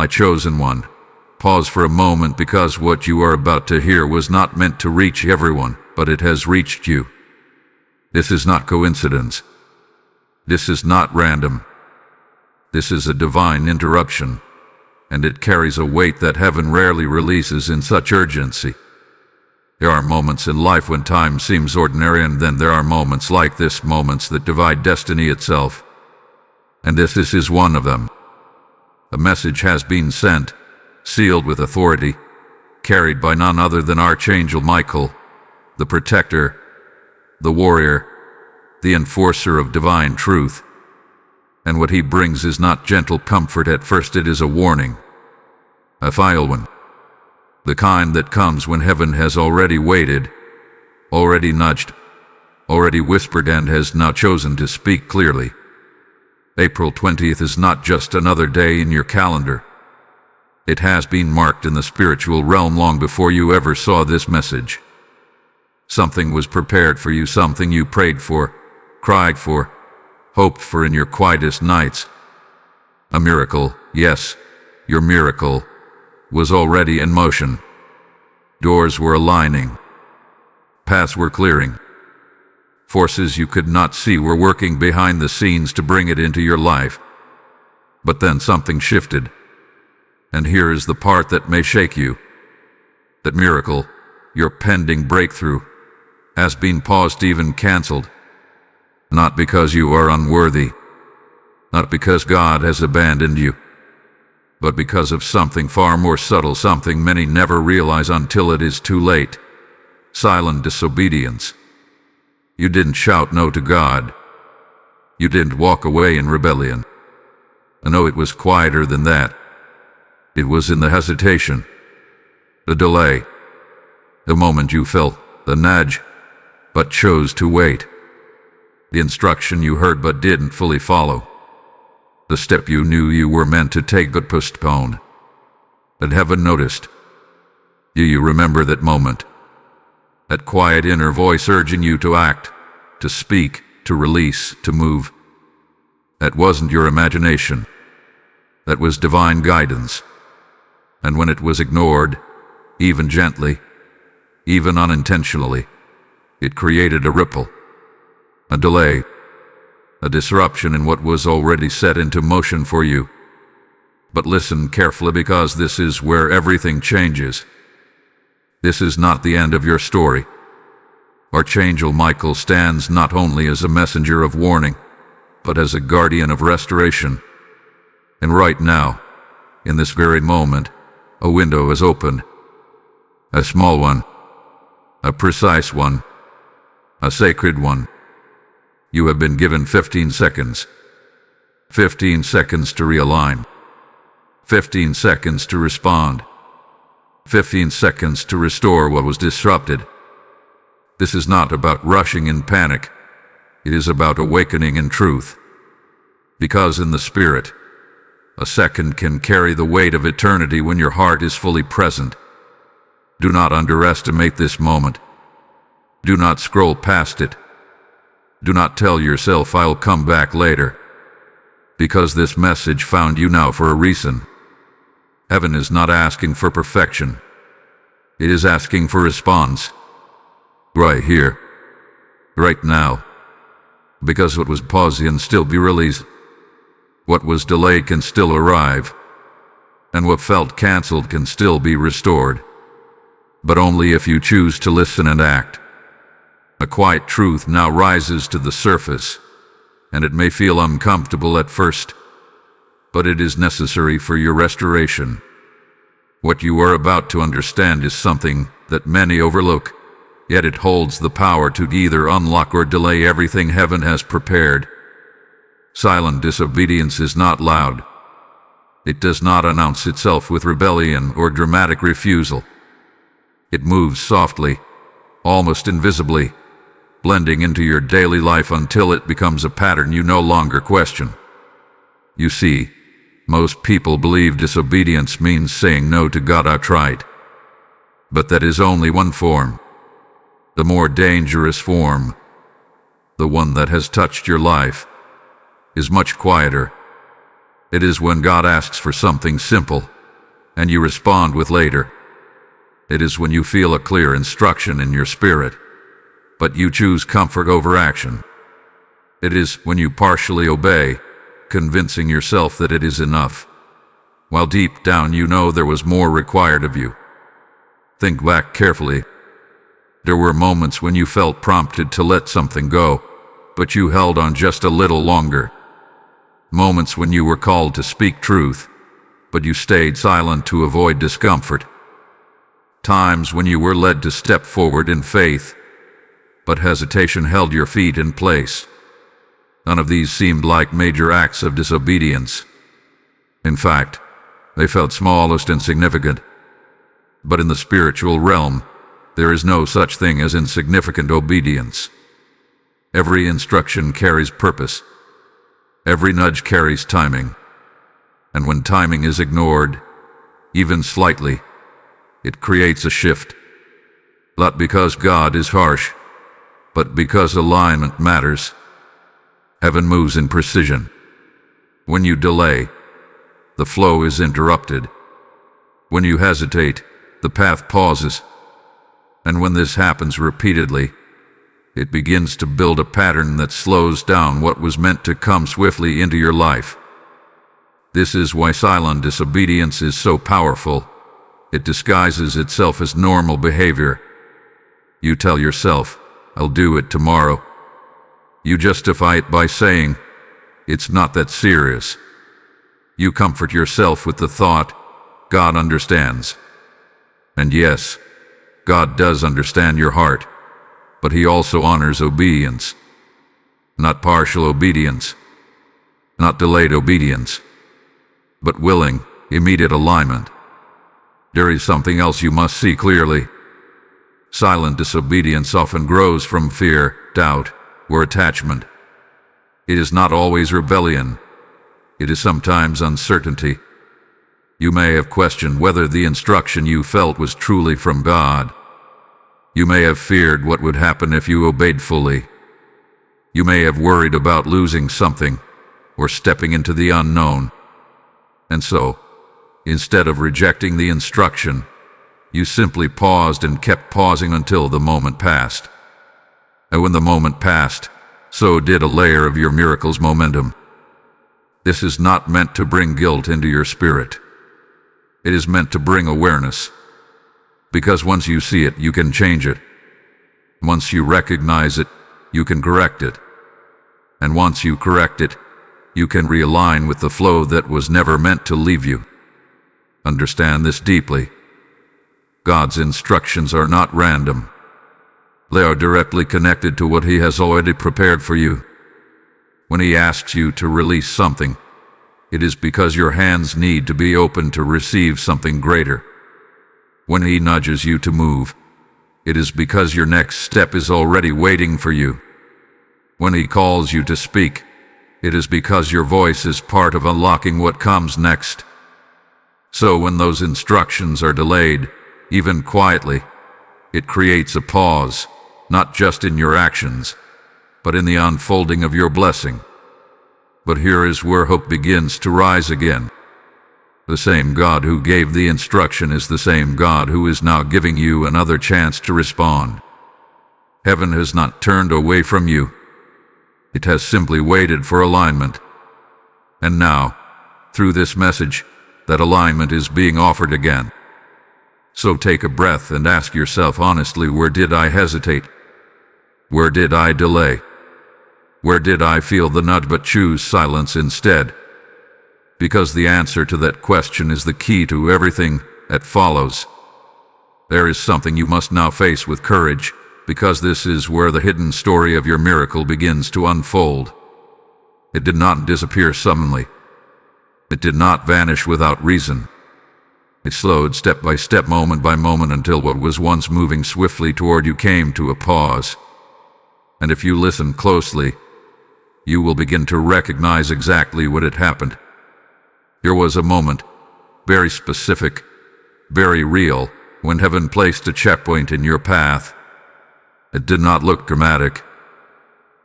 My chosen one, pause for a moment, because what you are about to hear was not meant to reach everyone, but it has reached you. This is not coincidence. This is not random. This is a divine interruption, and it carries a weight that heaven rarely releases in such urgency. There are moments in life when time seems ordinary, and then there are moments like this, moments that divide destiny itself. And this is one of them. A message has been sent, sealed with authority, carried by none other than Archangel Michael, the protector, the warrior, the enforcer of divine truth. And what he brings is not gentle comfort at first, it is a warning. A final one. The kind that comes when heaven has already waited, already nudged, already whispered, and has now chosen to speak clearly. April 20th is not just another day in your calendar. It has been marked in the spiritual realm long before you ever saw this message. Something was prepared for you, something you prayed for, cried for, hoped for in your quietest nights. A miracle, yes, your miracle, was already in motion. Doors were aligning. Paths were clearing. Forces you could not see were working behind the scenes to bring it into your life. But then something shifted. And here is the part that may shake you. That miracle, your pending breakthrough, has been paused, even canceled. Not because you are unworthy, not because God has abandoned you, but because of something far more subtle, something many never realize until it is too late. Silent disobedience. You didn't shout no to God. You didn't walk away in rebellion. No, it was quieter than that. It was in the hesitation, the delay, the moment you felt the nudge, but chose to wait. The instruction you heard but didn't fully follow. The step you knew you were meant to take but postponed. That heaven noticed. Do you remember that moment? That quiet inner voice urging you to act, to speak, to release, to move. That wasn't your imagination. That was divine guidance. And when it was ignored, even gently, even unintentionally, it created a ripple, a delay, a disruption in what was already set into motion for you. But listen carefully, because this is where everything changes. This is not the end of your story. Archangel Michael stands not only as a messenger of warning, but as a guardian of restoration. And right now, in this very moment, a window is opened. A small one, a precise one, a sacred one. You have been given 15 seconds. 15 seconds to realign. 15 seconds to respond. 15 seconds to restore what was disrupted. This is not about rushing in panic. It is about awakening in truth. Because in the Spirit, a second can carry the weight of eternity when your heart is fully present. Do not underestimate this moment. Do not scroll past it. Do not tell yourself, I'll come back later. Because this message found you now for a reason. Heaven is not asking for perfection. It is asking for response. Right here. Right now. Because what was paused can still be released. What was delayed can still arrive. And what felt canceled can still be restored. But only if you choose to listen and act. A quiet truth now rises to the surface, and it may feel uncomfortable at first, but it is necessary for your restoration. What you are about to understand is something that many overlook, yet it holds the power to either unlock or delay everything heaven has prepared. Silent disobedience is not loud. It does not announce itself with rebellion or dramatic refusal. It moves softly, almost invisibly, blending into your daily life until it becomes a pattern you no longer question. You see, most people believe disobedience means saying no to God outright. But that is only one form. The more dangerous form, the one that has touched your life, is much quieter. It is when God asks for something simple, and you respond with later. It is when you feel a clear instruction in your spirit, but you choose comfort over action. It is when you partially obey, convincing yourself that it is enough, while deep down you know there was more required of you. Think back carefully. There were moments when you felt prompted to let something go, but you held on just a little longer. Moments when you were called to speak truth, but you stayed silent to avoid discomfort. Times when you were led to step forward in faith, but hesitation held your feet in place. None of these seemed like major acts of disobedience. In fact, they felt smallest and insignificant. But in the spiritual realm, there is no such thing as insignificant obedience. Every instruction carries purpose. Every nudge carries timing. And when timing is ignored, even slightly, it creates a shift. Not because God is harsh, but because alignment matters. Heaven moves in precision. When you delay, the flow is interrupted. When you hesitate, the path pauses. And when this happens repeatedly, it begins to build a pattern that slows down what was meant to come swiftly into your life. This is why silent disobedience is so powerful. It disguises itself as normal behavior. You tell yourself, "I'll do it tomorrow." You justify it by saying, "It's not that serious." You comfort yourself with the thought, "God understands." And yes, God does understand your heart, but He also honors obedience. Not partial obedience, not delayed obedience, but willing, immediate alignment. There is something else you must see clearly. Silent disobedience often grows from fear, doubt, or attachment. It is not always rebellion. It is sometimes uncertainty. You may have questioned whether the instruction you felt was truly from God. You may have feared what would happen if you obeyed fully. You may have worried about losing something or stepping into the unknown. And so, instead of rejecting the instruction, you simply paused and kept pausing until the moment passed. And when the moment passed, so did a layer of your miracle's momentum. This is not meant to bring guilt into your spirit. It is meant to bring awareness. Because once you see it, you can change it. Once you recognize it, you can correct it. And once you correct it, you can realign with the flow that was never meant to leave you. Understand this deeply. God's instructions are not random. They are directly connected to what He has already prepared for you. When He asks you to release something, it is because your hands need to be open to receive something greater. When He nudges you to move, it is because your next step is already waiting for you. When He calls you to speak, it is because your voice is part of unlocking what comes next. So when those instructions are delayed, even quietly, it creates a pause, not just in your actions, but in the unfolding of your blessing. But here is where hope begins to rise again. The same God who gave the instruction is the same God who is now giving you another chance to respond. Heaven has not turned away from you. It has simply waited for alignment. And now, through this message, that alignment is being offered again. So take a breath and ask yourself honestly, where did I hesitate? Where did I delay? Where did I feel the nudge but choose silence instead? Because the answer to that question is the key to everything that follows. There is something you must now face with courage, because this is where the hidden story of your miracle begins to unfold. It did not disappear suddenly. It did not vanish without reason. It slowed step by step, moment by moment, until what was once moving swiftly toward you came to a pause. And if you listen closely, you will begin to recognize exactly what had happened. There was a moment, very specific, very real, when heaven placed a checkpoint in your path. It did not look dramatic.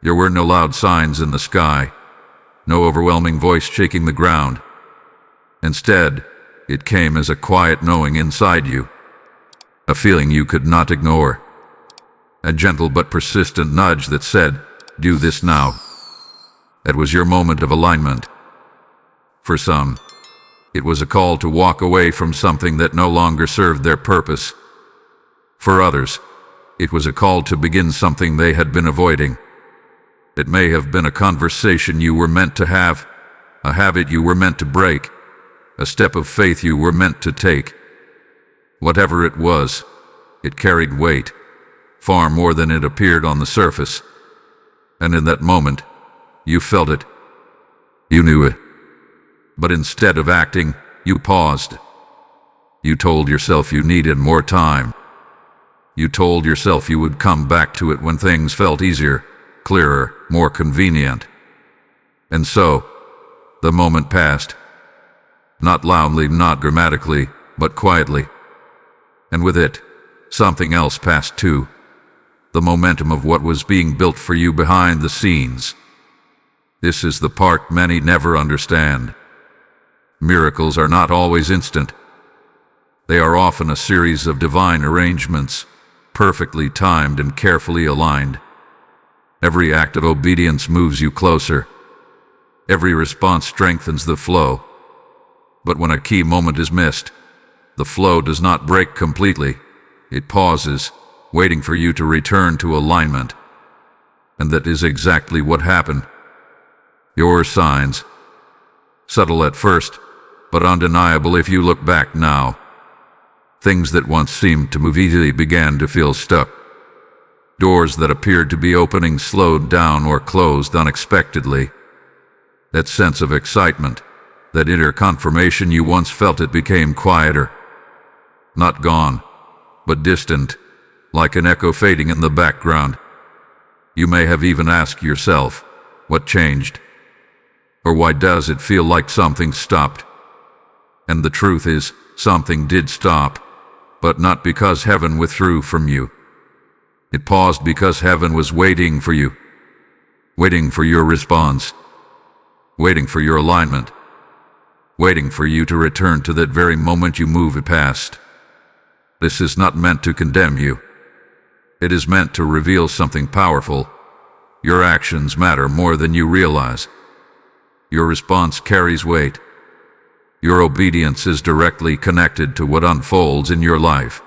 There were no loud signs in the sky, no overwhelming voice shaking the ground. Instead, it came as a quiet knowing inside you, a feeling you could not ignore, a gentle but persistent nudge that said, "Do this now." That was your moment of alignment. For some, it was a call to walk away from something that no longer served their purpose. For others, it was a call to begin something they had been avoiding. It may have been a conversation you were meant to have, a habit you were meant to break, a step of faith you were meant to take. Whatever it was, it carried weight, far more than it appeared on the surface. And in that moment, you felt it. You knew it. But instead of acting, you paused. You told yourself you needed more time. You told yourself you would come back to it when things felt easier, clearer, more convenient. And so, the moment passed. Not loudly, not dramatically, but quietly. And with it, something else passed too. The momentum of what was being built for you behind the scenes. This is the part many never understand. Miracles are not always instant. They are often a series of divine arrangements, perfectly timed and carefully aligned. Every act of obedience moves you closer. Every response strengthens the flow. But when a key moment is missed, the flow does not break completely. It pauses, waiting for you to return to alignment. And that is exactly what happened. Your signs, subtle at first, but undeniable if you look back now. Things that once seemed to move easily began to feel stuck. Doors that appeared to be opening slowed down or closed unexpectedly. That sense of excitement, that inner confirmation you once felt, it became quieter. Not gone, but distant, like an echo fading in the background. You may have even asked yourself, what changed? Or why does it feel like something stopped? And the truth is, something did stop, but not because heaven withdrew from you. It paused because heaven was waiting for you, waiting for your response, waiting for your alignment, waiting for you to return to that very moment you moved past. This is not meant to condemn you. It is meant to reveal something powerful. Your actions matter more than you realize. Your response carries weight. Your obedience is directly connected to what unfolds in your life.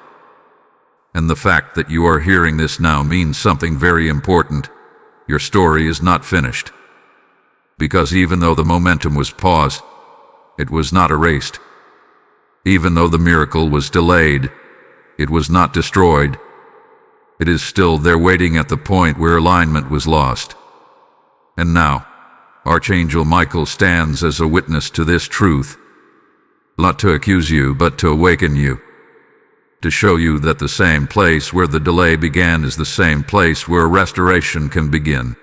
And the fact that you are hearing this now means something very important. Your story is not finished. Because even though the momentum was paused, it was not erased. Even though the miracle was delayed, it was not destroyed. It is still there, waiting at the point where alignment was lost. And now, Archangel Michael stands as a witness to this truth. Not to accuse you, but to awaken you. To show you that the same place where the delay began is the same place where restoration can begin.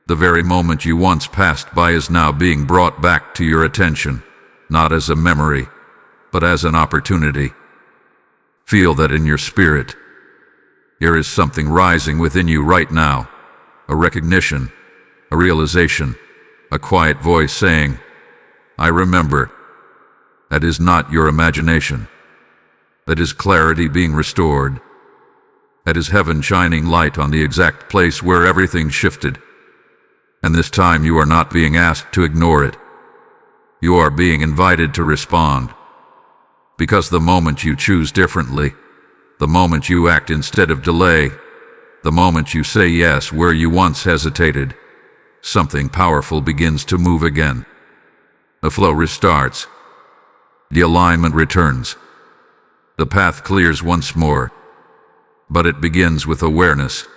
The very moment you once passed by is now being brought back to your attention, not as a memory, but as an opportunity. Feel that in your spirit. There is something rising within you right now, a recognition, a realization, a quiet voice saying, "I remember." That is not your imagination. That is clarity being restored. That is heaven shining light on the exact place where everything shifted. And this time you are not being asked to ignore it. You are being invited to respond. Because the moment you choose differently, the moment you act instead of delay, the moment you say yes where you once hesitated, something powerful begins to move again. The flow restarts. The alignment returns. The path clears once more. But it begins with awareness.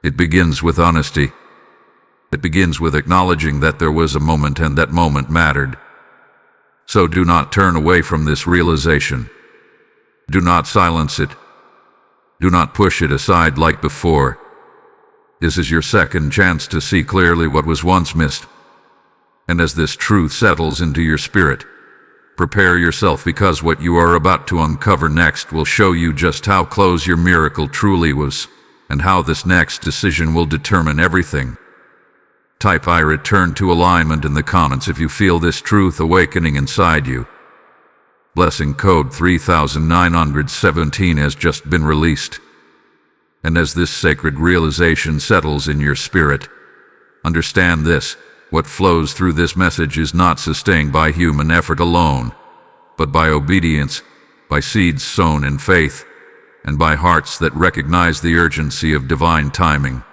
It begins with honesty. It begins with acknowledging that there was a moment and that moment mattered. So do not turn away from this realization. Do not silence it. Do not push it aside like before. This is your second chance to see clearly what was once missed. And as this truth settles into your spirit, prepare yourself, because what you are about to uncover next will show you just how close your miracle truly was, and how this next decision will determine everything. Type "I return to alignment" in the comments if you feel this truth awakening inside you. Blessing code 3917 has just been released. And as this sacred realization settles in your spirit, understand this: what flows through this message is not sustained by human effort alone, but by obedience, by seeds sown in faith, and by hearts that recognize the urgency of divine timing.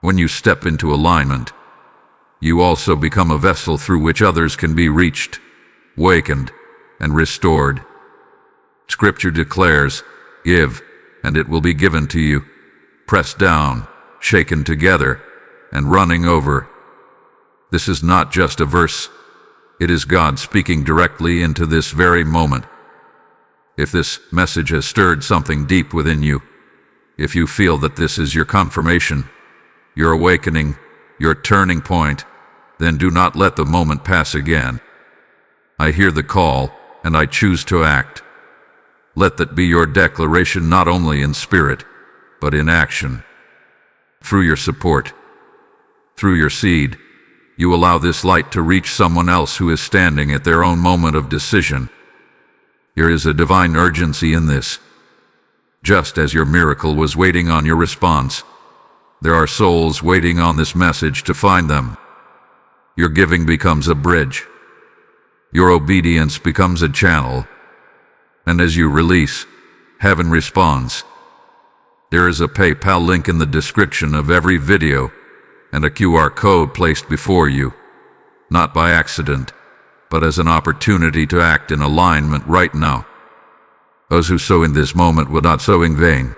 When you step into alignment, you also become a vessel through which others can be reached, wakened, and restored. Scripture declares, "Give, and it will be given to you, pressed down, shaken together, and running over." This is not just a verse. It is God speaking directly into this very moment. If this message has stirred something deep within you, if you feel that this is your confirmation, your awakening, your turning point, then do not let the moment pass again. I hear the call, and I choose to act. Let that be your declaration, not only in spirit, but in action. Through your support, through your seed, you allow this light to reach someone else who is standing at their own moment of decision. There is a divine urgency in this. Just as your miracle was waiting on your response, there are souls waiting on this message to find them. Your giving becomes a bridge. Your obedience becomes a channel. And as you release, heaven responds. There is a PayPal link in the description of every video, and a QR code placed before you, not by accident, but as an opportunity to act in alignment right now. Those who sow in this moment will not sow in vain.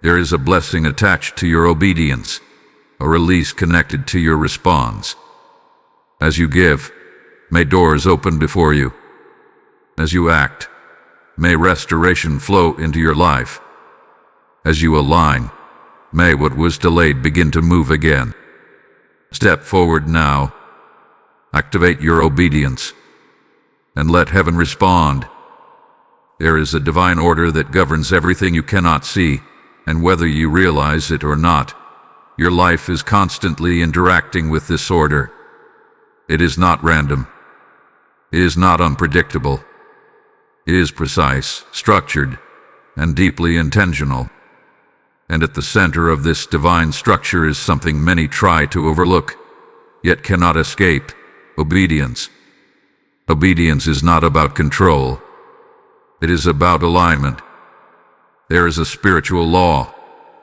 There is a blessing attached to your obedience, a release connected to your response. As you give, may doors open before you. As you act, may restoration flow into your life. As you align, may what was delayed begin to move again. Step forward now. Activate your obedience, and let heaven respond. There is a divine order that governs everything you cannot see, and whether you realize it or not, your life is constantly interacting with this order. It is not random. It is not unpredictable. It is precise, structured, and deeply intentional. And at the center of this divine structure is something many try to overlook, yet cannot escape: obedience. Obedience is not about control. It is about alignment. There is a spiritual law,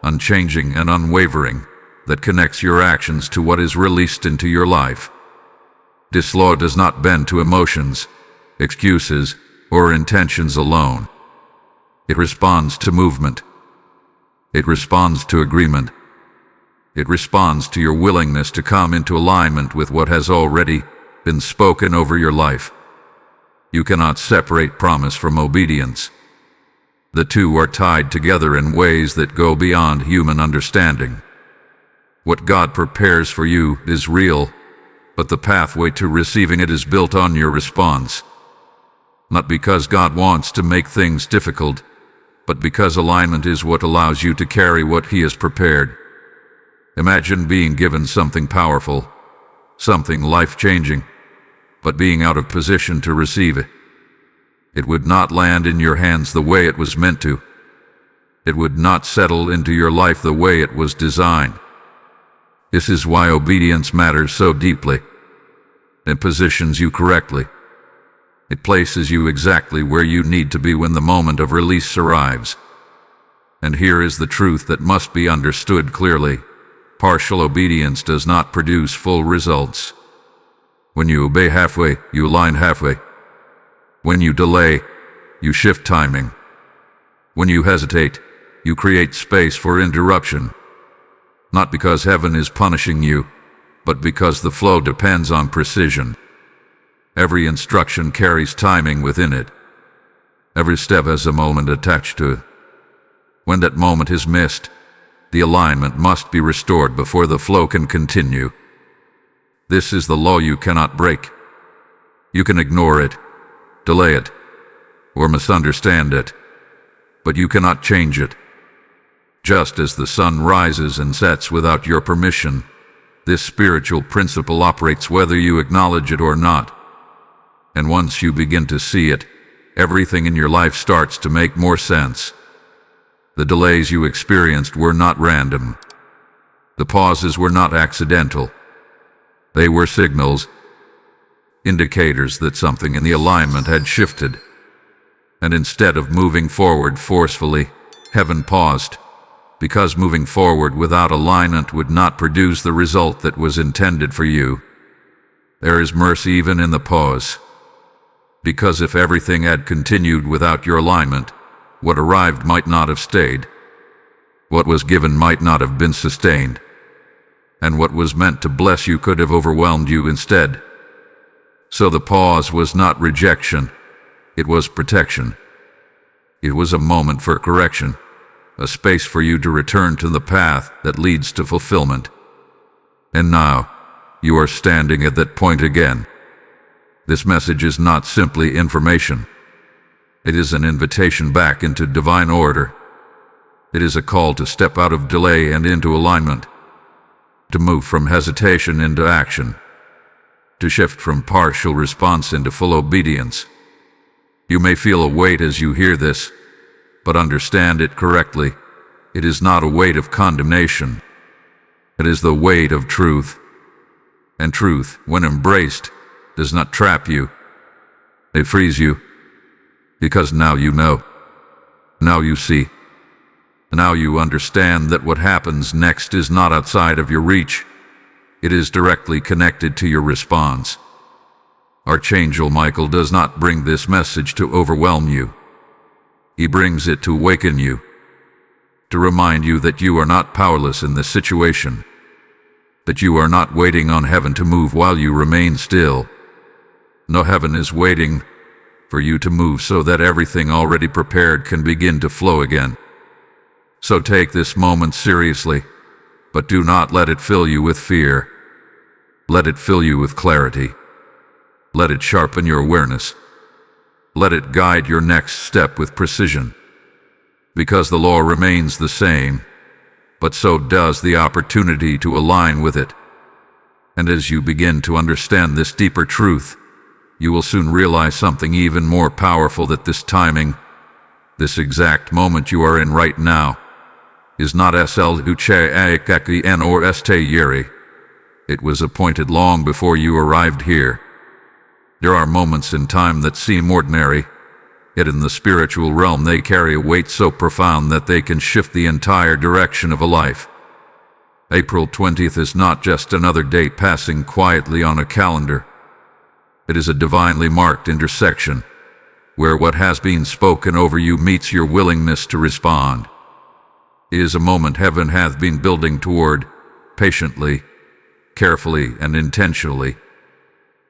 unchanging and unwavering, that connects your actions to what is released into your life. This law does not bend to emotions, excuses, or intentions alone. It responds to movement. It responds to agreement. It responds to your willingness to come into alignment with what has already been spoken over your life. You cannot separate promise from obedience. The two are tied together in ways that go beyond human understanding. What God prepares for you is real, but the pathway to receiving it is built on your response. Not because God wants to make things difficult, but because alignment is what allows you to carry what He has prepared. Imagine being given something powerful, something life-changing, but being out of position to receive it. It would not land in your hands the way it was meant to. It would not settle into your life the way it was designed. This is why obedience matters so deeply. It positions you correctly. It places you exactly where you need to be when the moment of release arrives. And here is the truth that must be understood clearly: partial obedience does not produce full results. When you obey halfway, you align halfway. When you delay, you shift timing. When you hesitate, you create space for interruption. Not because heaven is punishing you, but because the flow depends on precision. Every instruction carries timing within it. Every step has a moment attached to it. When that moment is missed, the alignment must be restored before the flow can continue. This is the law you cannot break. You can ignore it, delay it, or misunderstand it, but you cannot change it. Just as the sun rises and sets without your permission, this spiritual principle operates whether you acknowledge it or not. And once you begin to see it, everything in your life starts to make more sense. The delays you experienced were not random. The pauses were not accidental. They were signals, indicators that something in the alignment had shifted. And instead of moving forward forcefully, heaven paused, because moving forward without alignment would not produce the result that was intended for you. There is mercy even in the pause, because if everything had continued without your alignment, what arrived might not have stayed. What was given might not have been sustained. And what was meant to bless you could have overwhelmed you instead. So the pause was not rejection, it was protection. It was a moment for correction, a space for you to return to the path that leads to fulfillment. And now, you are standing at that point again. This message is not simply information. It is an invitation back into divine order. It is a call to step out of delay and into alignment, to move from hesitation into action, to shift from partial response into full obedience. You may feel a weight as you hear this, but understand it correctly. It is not a weight of condemnation. It is the weight of truth. And truth, when embraced, does not trap you. It frees you. Because now you know. Now you see. Now you understand that what happens next is not outside of your reach. It is directly connected to your response. Archangel Michael does not bring this message to overwhelm you. He brings it to awaken you, to remind you that you are not powerless in this situation, that you are not waiting on heaven to move while you remain still. No, heaven is waiting for you to move so that everything already prepared can begin to flow again. So take this moment seriously, but do not let it fill you with fear. Let it fill you with clarity. Let it sharpen your awareness. Let it guide your next step with precision. Because the law remains the same, but so does the opportunity to align with it. And as you begin to understand this deeper truth, you will soon realize something even more powerful, that this timing, this exact moment you are in right now, is not SL Uche Aikaki or Este Yeri. It was appointed long before you arrived here. There are moments in time that seem ordinary, yet in the spiritual realm they carry a weight so profound that they can shift the entire direction of a life. April 20th is not just another date passing quietly on a calendar. It is a divinely marked intersection, where what has been spoken over you meets your willingness to respond. It is a moment heaven hath been building toward, patiently, carefully, and intentionally.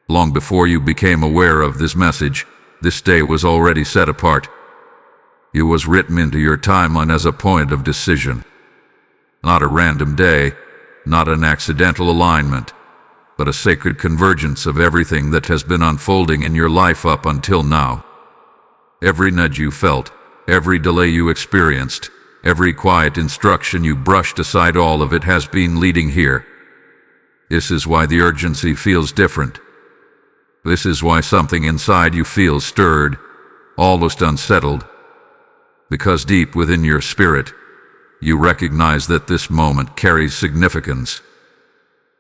Long before you became aware of this message, this day was already set apart. It was written into your timeline as a point of decision. Not a random day, not an accidental alignment, but a sacred convergence of everything that has been unfolding in your life up until now. Every nudge you felt, every delay you experienced, every quiet instruction you brushed aside, all of it has been leading here. This is why the urgency feels different. This is why something inside you feels stirred, almost unsettled. Because deep within your spirit, you recognize that this moment carries significance.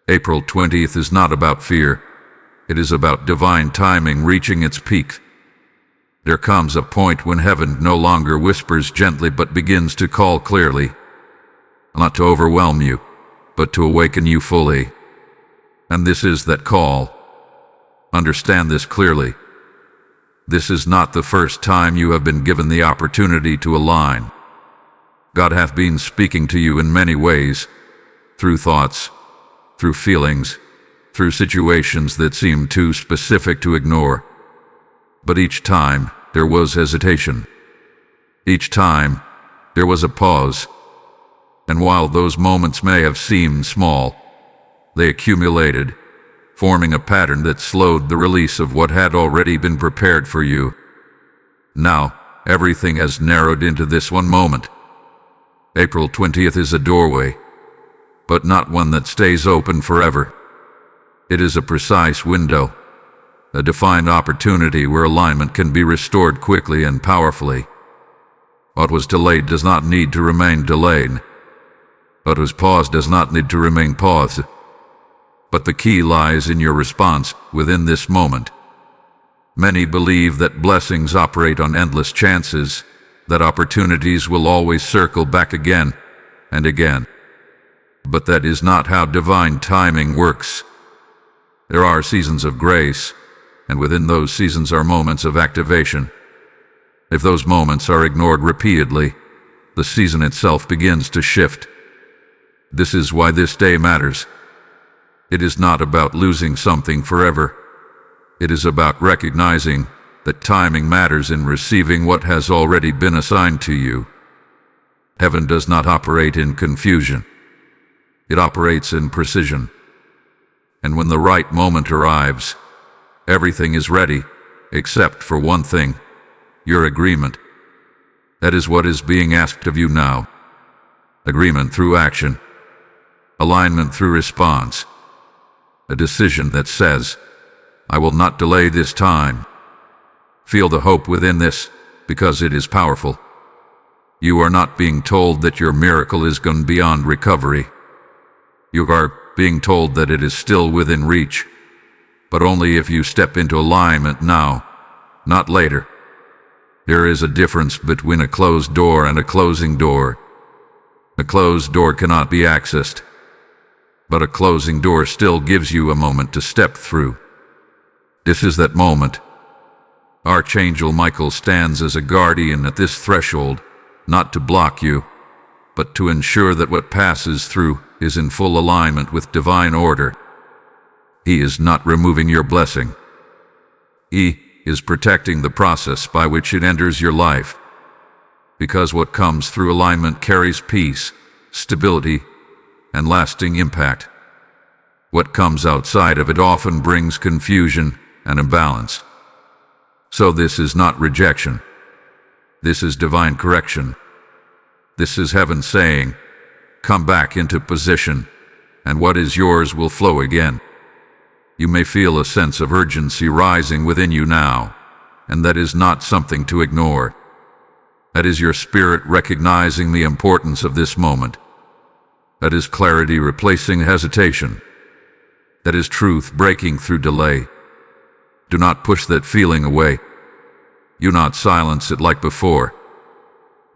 April 20th is not about fear. It is about divine timing reaching its peak. There comes a point when heaven no longer whispers gently but begins to call clearly. Not to overwhelm you, but to awaken you fully. And this is that call. Understand this clearly. This is not the first time you have been given the opportunity to align. God hath been speaking to you in many ways, through thoughts, through feelings, through situations that seem too specific to ignore. But each time, there was hesitation. Each time, there was a pause. And while those moments may have seemed small, they accumulated, forming a pattern that slowed the release of what had already been prepared for you. Now, everything has narrowed into this one moment. April 20th is a doorway, but not one that stays open forever. It is a precise window, a defined opportunity where alignment can be restored quickly and powerfully. What was delayed does not need to remain delayed. What was paused does not need to remain paused. But the key lies in your response within this moment. Many believe that blessings operate on endless chances, that opportunities will always circle back again and again. But that is not how divine timing works. There are seasons of grace, and within those seasons are moments of activation. If those moments are ignored repeatedly, the season itself begins to shift. This is why this day matters. It is not about losing something forever. It is about recognizing that timing matters in receiving what has already been assigned to you. Heaven does not operate in confusion. It operates in precision. And when the right moment arrives, everything is ready, except for one thing: your agreement. That is what is being asked of you now. Agreement through action. Alignment through response. A decision that says, I will not delay this time. Feel the hope within this, because it is powerful. You are not being told that your miracle is gone beyond recovery. You are being told that it is still within reach, but only if you step into alignment now, not later. There is a difference between a closed door and a closing door. A closed door cannot be accessed, but a closing door still gives you a moment to step through. This is that moment. Archangel Michael stands as a guardian at this threshold, not to block you, but to ensure that what passes through is in full alignment with divine order. He is not removing your blessing. He is protecting the process by which it enters your life. Because what comes through alignment carries peace, stability, and lasting impact. What comes outside of it often brings confusion and imbalance. So this is not rejection. This is divine correction. This is heaven saying, come back into position, and what is yours will flow again. You may feel a sense of urgency rising within you now, and that is not something to ignore. That is your spirit recognizing the importance of this moment. That is clarity replacing hesitation. That is truth breaking through delay. Do not push that feeling away. Do not silence it like before.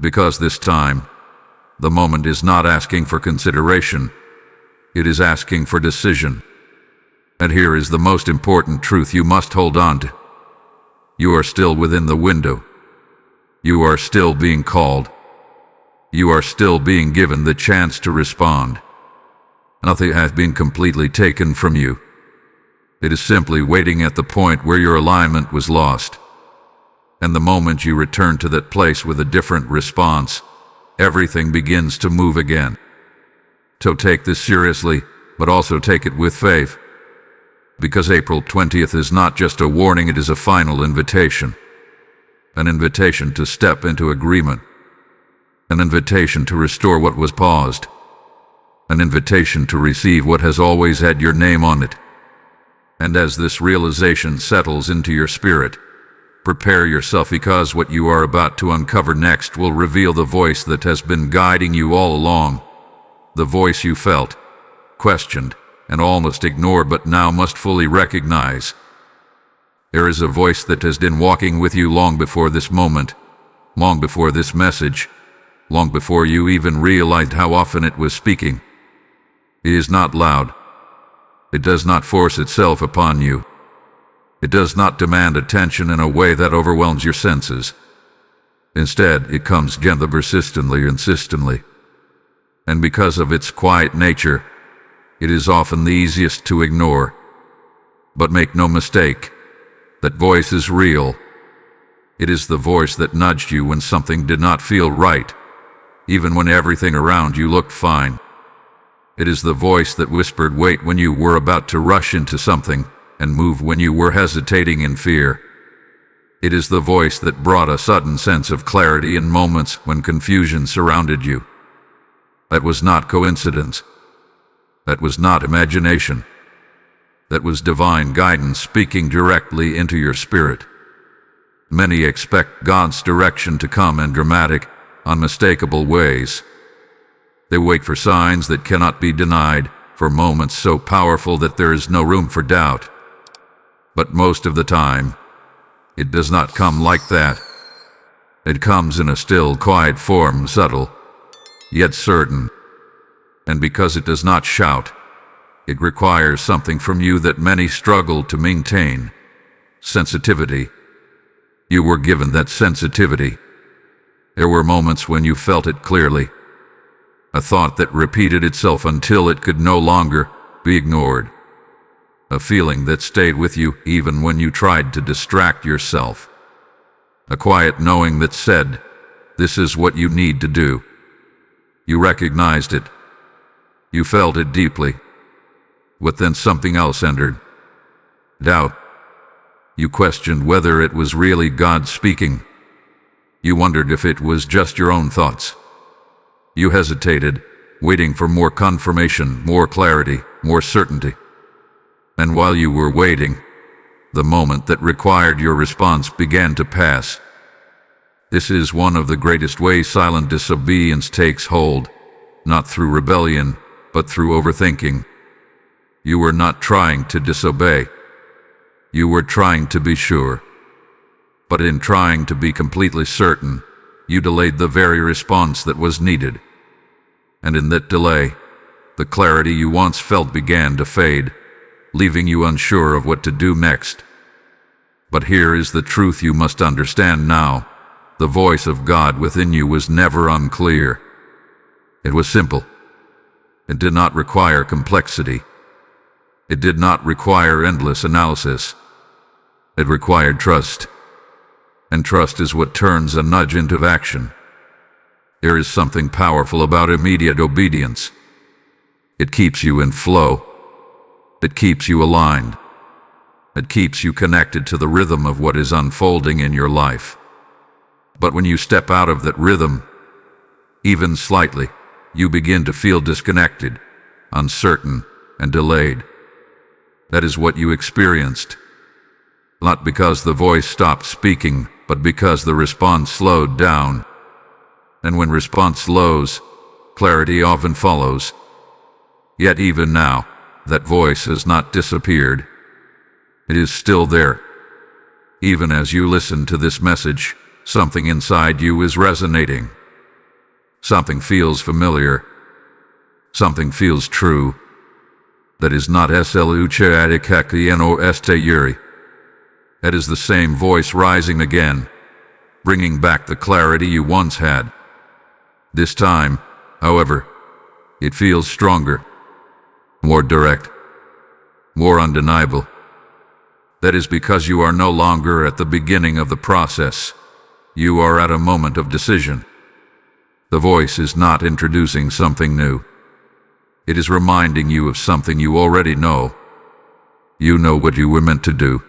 Because this time, the moment is not asking for consideration. It is asking for decision. And here is the most important truth you must hold on to. You are still within the window. You are still being called. You are still being given the chance to respond. Nothing has been completely taken from you. It is simply waiting at the point where your alignment was lost. And the moment you return to that place with a different response, everything begins to move again. So take this seriously, but also take it with faith. Because April 20th is not just a warning, it is a final invitation. An invitation to step into agreement. An invitation to restore what was paused. An invitation to receive what has always had your name on it. And as this realization settles into your spirit, prepare yourself, because what you are about to uncover next will reveal the voice that has been guiding you all along. The voice you felt, questioned, and almost ignored, but now must fully recognize. There is a voice that has been walking with you long before this moment, long before this message, long before you even realized how often it was speaking. It is not loud. It does not force itself upon you. It does not demand attention in a way that overwhelms your senses. Instead, it comes gently, persistently, insistently. And because of its quiet nature, it is often the easiest to ignore. But make no mistake, that voice is real. It is the voice that nudged you when something did not feel right, even when everything around you looked fine. It is the voice that whispered wait when you were about to rush into something, and move when you were hesitating in fear. It is the voice that brought a sudden sense of clarity in moments when confusion surrounded you. That was not coincidence. That was not imagination. That was divine guidance speaking directly into your spirit. Many expect God's direction to come in dramatic, unmistakable ways. They wait for signs that cannot be denied, for moments so powerful that there is no room for doubt. But most of the time, it does not come like that. It comes in a still, quiet form, subtle, yet certain. And because it does not shout, it requires something from you that many struggle to maintain: sensitivity. You were given that sensitivity. There were moments when you felt it clearly. A thought that repeated itself until it could no longer be ignored. A feeling that stayed with you even when you tried to distract yourself. A quiet knowing that said, "This is what you need to do." You recognized it. You felt it deeply. But then something else entered. Doubt. You questioned whether it was really God speaking. You wondered if it was just your own thoughts. You hesitated, waiting for more confirmation, more clarity, more certainty. And while you were waiting, the moment that required your response began to pass. This is one of the greatest ways silent disobedience takes hold, not through rebellion, but through overthinking. You were not trying to disobey. You were trying to be sure. But in trying to be completely certain, you delayed the very response that was needed. And in that delay, the clarity you once felt began to fade, leaving you unsure of what to do next. But here is the truth you must understand now. The voice of God within you was never unclear. It was simple. It did not require complexity. It did not require endless analysis. It required trust. And trust is what turns a nudge into action. There is something powerful about immediate obedience. It keeps you in flow. It keeps you aligned. It keeps you connected to the rhythm of what is unfolding in your life. But when you step out of that rhythm, even slightly, you begin to feel disconnected, uncertain, and delayed. That is what you experienced. Not because the voice stopped speaking, but because the response slowed down. And when response slows, clarity often follows. Yet even now, that voice has not disappeared. It is still there. Even as you listen to this message, something inside you is resonating. Something feels familiar. Something feels true. That is not Yuri. That is the same voice rising again, bringing back the clarity you once had. This time, however, it feels stronger, more direct, more undeniable. That is because you are no longer at the beginning of the process. You are at a moment of decision. The voice is not introducing something new. It is reminding you of something you already know. You know what you were meant to do.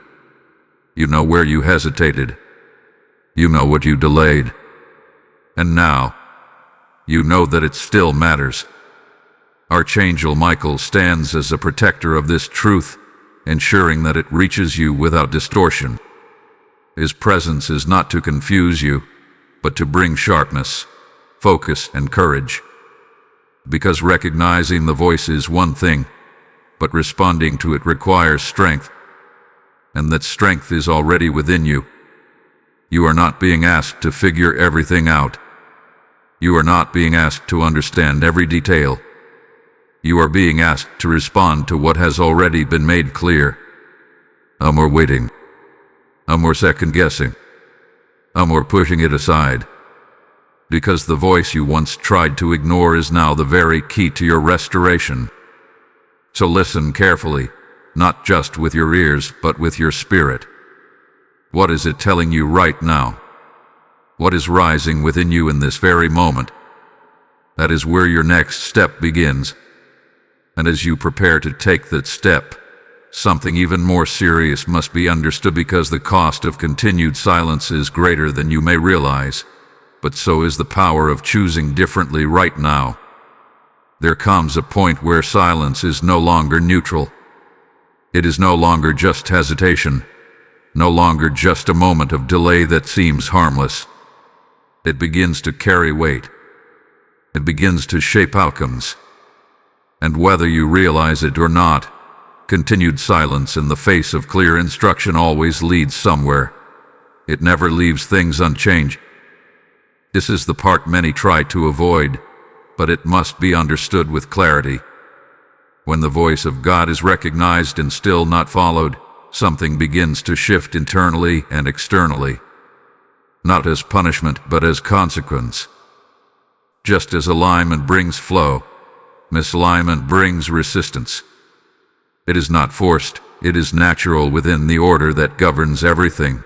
You know where you hesitated. You know what you delayed. And now, you know that it still matters. Archangel Michael stands as a protector of this truth, ensuring that it reaches you without distortion. His presence is not to confuse you, but to bring sharpness, focus, and courage. Because recognizing the voice is one thing, but responding to it requires strength. And that strength is already within you. You are not being asked to figure everything out. You are not being asked to understand every detail. You are being asked to respond to what has already been made clear. No more waiting. No more second-guessing. No more pushing it aside. Because the voice you once tried to ignore is now the very key to your restoration. So listen carefully, not just with your ears, but with your spirit. What is it telling you right now? What is rising within you in this very moment? That is where your next step begins. And as you prepare to take that step, something even more serious must be understood, because the cost of continued silence is greater than you may realize. But so is the power of choosing differently right now. There comes a point where silence is no longer neutral. It is no longer just hesitation, no longer just a moment of delay that seems harmless. It begins to carry weight. It begins to shape outcomes. And whether you realize it or not, continued silence in the face of clear instruction always leads somewhere. It never leaves things unchanged. This is the part many try to avoid, but it must be understood with clarity. When the voice of God is recognized and still not followed, something begins to shift internally and externally. Not as punishment, but as consequence. Just as alignment brings flow, misalignment brings resistance. It is not forced, it is natural within the order that governs everything.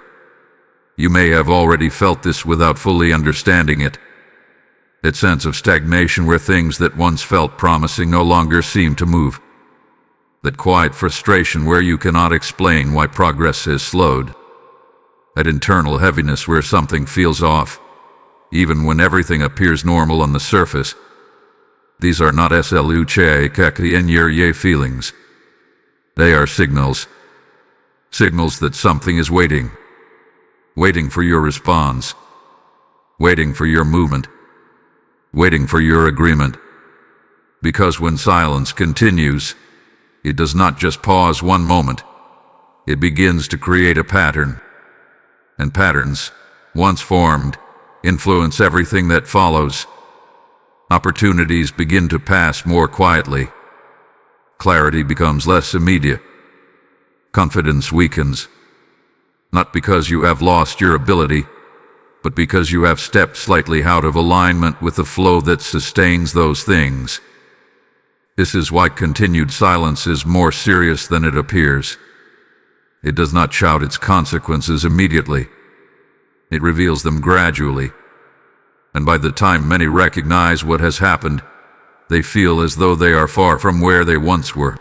You may have already felt this without fully understanding it. That sense of stagnation where things that once felt promising no longer seem to move. That quiet frustration where you cannot explain why progress has slowed. That internal heaviness where something feels off, even when everything appears normal on the surface. These are not feelings. They are signals. Signals that something is waiting. Waiting for your response. Waiting for your movement. Waiting for your agreement. Because when silence continues, it does not just pause one moment. It begins to create a pattern. And patterns, once formed, influence everything that follows. Opportunities begin to pass more quietly. Clarity becomes less immediate. Confidence weakens. Not because you have lost your ability, but because you have stepped slightly out of alignment with the flow that sustains those things. This is why continued silence is more serious than it appears. It does not shout its consequences immediately. It reveals them gradually. And by the time many recognize what has happened, they feel as though they are far from where they once were.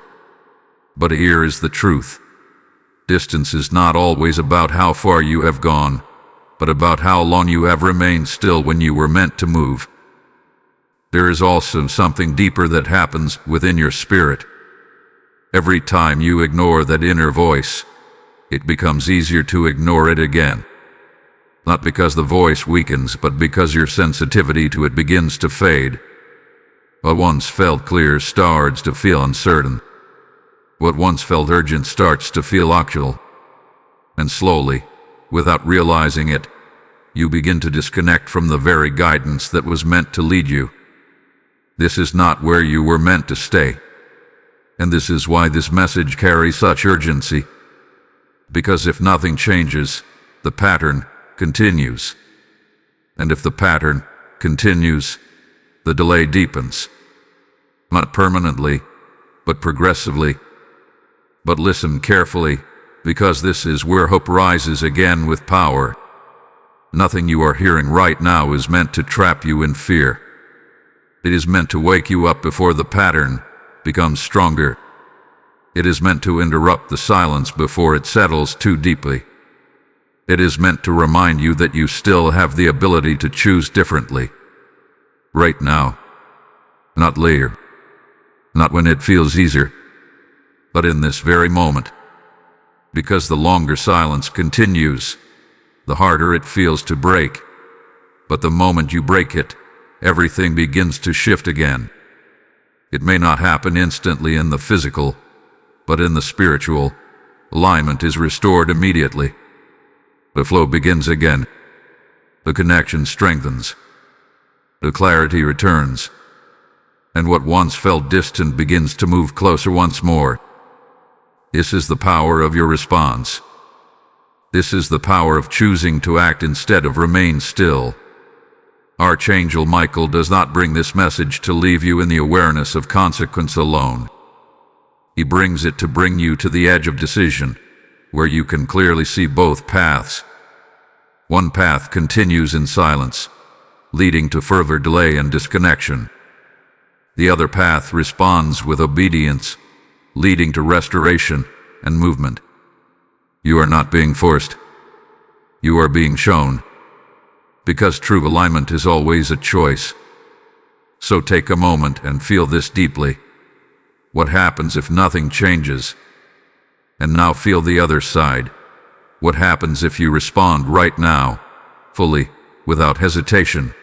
But here is the truth. Distance is not always about how far you have gone, but about how long you have remained still when you were meant to move. There is also something deeper that happens within your spirit. Every time you ignore that inner voice, it becomes easier to ignore it again. Not because the voice weakens, but because your sensitivity to it begins to fade. What once felt clear starts to feel uncertain. What once felt urgent starts to feel actual. And slowly, without realizing it, you begin to disconnect from the very guidance that was meant to lead you. This is not where you were meant to stay. And this is why this message carries such urgency. Because if nothing changes, the pattern continues. And if the pattern continues, the delay deepens. Not permanently, but progressively. But listen carefully, because this is where hope rises again with power. Nothing you are hearing right now is meant to trap you in fear. It is meant to wake you up before the pattern becomes stronger. It is meant to interrupt the silence before it settles too deeply. It is meant to remind you that you still have the ability to choose differently. Right now. Not later. Not when it feels easier. But in this very moment. Because the longer silence continues, the harder it feels to break. But the moment you break it, everything begins to shift again. It may not happen instantly in the physical, but in the spiritual, alignment is restored immediately. The flow begins again. The connection strengthens. The clarity returns. And what once felt distant begins to move closer once more. This is the power of your response. This is the power of choosing to act instead of remain still. Archangel Michael does not bring this message to leave you in the awareness of consequence alone. He brings it to bring you to the edge of decision, where you can clearly see both paths. One path continues in silence, leading to further delay and disconnection. The other path responds with obedience, leading to restoration and movement. You are not being forced. You are being shown. Because true alignment is always a choice. So take a moment and feel this deeply. What happens if nothing changes? And now feel the other side. What happens if you respond right now, fully, without hesitation?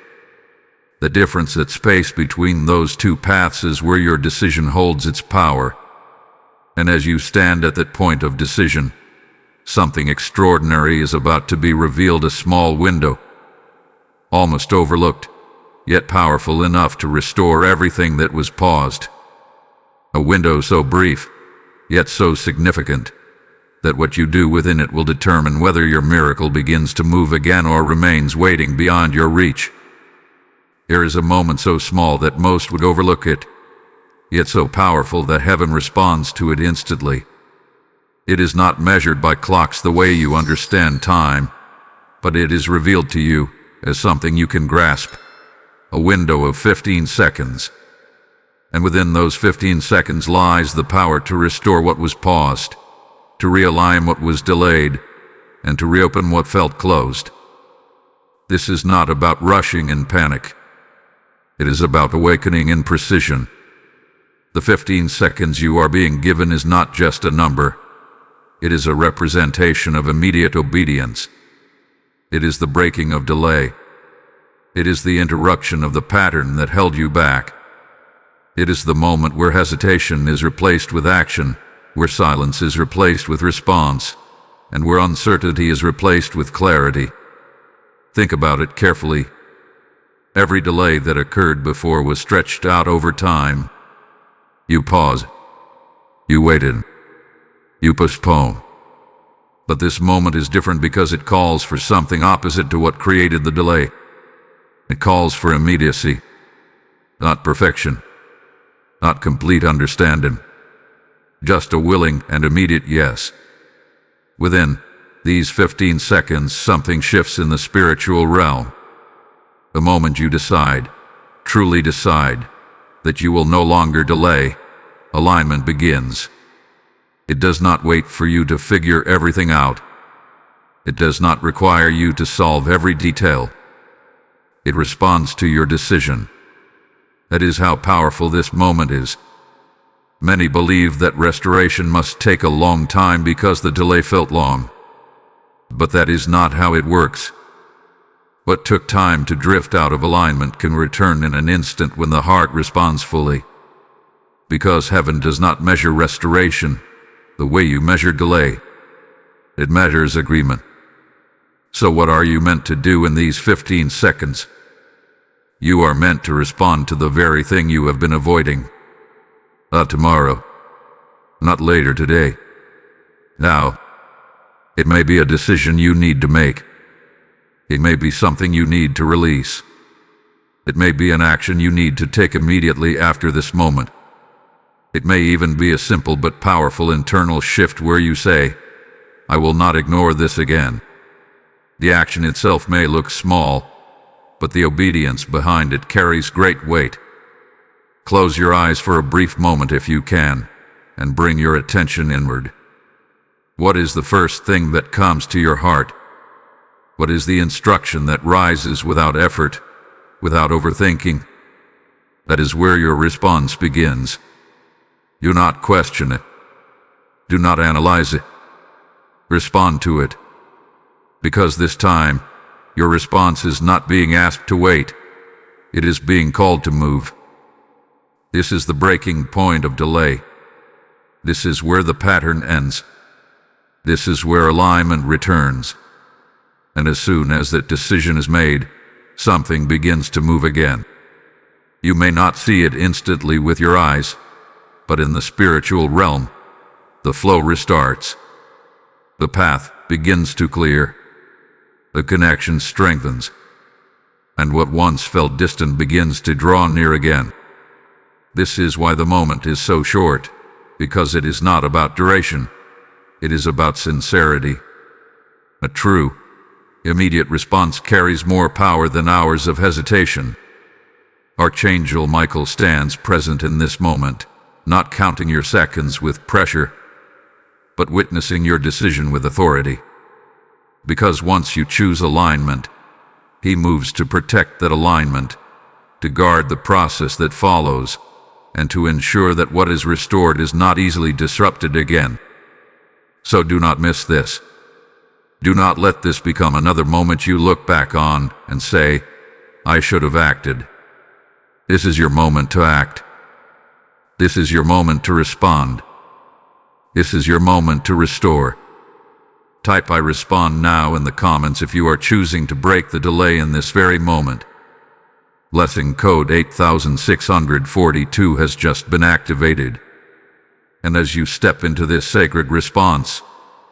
The difference, that space between those two paths, is where your decision holds its power. And as you stand at that point of decision, something extraordinary is about to be revealed. A small window, almost overlooked, yet powerful enough to restore everything that was paused. A window so brief, yet so significant, that what you do within it will determine whether your miracle begins to move again or remains waiting beyond your reach. There is a moment so small that most would overlook it, yet so powerful that heaven responds to it instantly. It is not measured by clocks the way you understand time, but it is revealed to you as something you can grasp, a window of 15 seconds. And within those 15 seconds lies the power to restore what was paused, to realign what was delayed, and to reopen what felt closed. This is not about rushing in panic. It is about awakening in precision. The 15 seconds you are being given is not just a number. It is a representation of immediate obedience. It is the breaking of delay. It is the interruption of the pattern that held you back. It is the moment where hesitation is replaced with action, where silence is replaced with response, and where uncertainty is replaced with clarity. Think about it carefully. Every delay that occurred before was stretched out over time. You pause. You waited. You postpone. But this moment is different because it calls for something opposite to what created the delay. It calls for immediacy, not perfection, not complete understanding, just a willing and immediate yes. Within these 15 seconds, something shifts in the spiritual realm. The moment you decide, truly decide, that you will no longer delay, alignment begins. It does not wait for you to figure everything out. It does not require you to solve every detail. It responds to your decision. That is how powerful this moment is. Many believe that restoration must take a long time because the delay felt long. But that is not how it works. What took time to drift out of alignment can return in an instant when the heart responds fully. Because heaven does not measure restoration the way you measure delay. It measures agreement. So what are you meant to do in these 15 seconds? You are meant to respond to the very thing you have been avoiding. Not tomorrow. Not later today. Now. It may be a decision you need to make. It may be something you need to release. It may be an action you need to take immediately after this moment. It may even be a simple but powerful internal shift where you say, I will not ignore this again. The action itself may look small, but the obedience behind it carries great weight. Close your eyes for a brief moment if you can, and bring your attention inward. What is the first thing that comes to your heart? What is the instruction that rises without effort, without overthinking? That is where your response begins. Do not question it. Do not analyze it. Respond to it. Because this time, your response is not being asked to wait. It is being called to move. This is the breaking point of delay. This is where the pattern ends. This is where alignment returns. And as soon as that decision is made, something begins to move again. You may not see it instantly with your eyes, but in the spiritual realm, the flow restarts. The path begins to clear. The connection strengthens. And what once felt distant begins to draw near again. This is why the moment is so short, because it is not about duration. It is about sincerity. A true, immediate response carries more power than hours of hesitation. Archangel Michael stands present in this moment, not counting your seconds with pressure, but witnessing your decision with authority. Because once you choose alignment, he moves to protect that alignment, to guard the process that follows, and to ensure that what is restored is not easily disrupted again. So do not miss this. Do not let this become another moment you look back on and say, I should have acted. This is your moment to act. This is your moment to respond. This is your moment to restore. Type I respond now in the comments if you are choosing to break the delay in this very moment. Blessing code 8642 has just been activated. And as you step into this sacred response,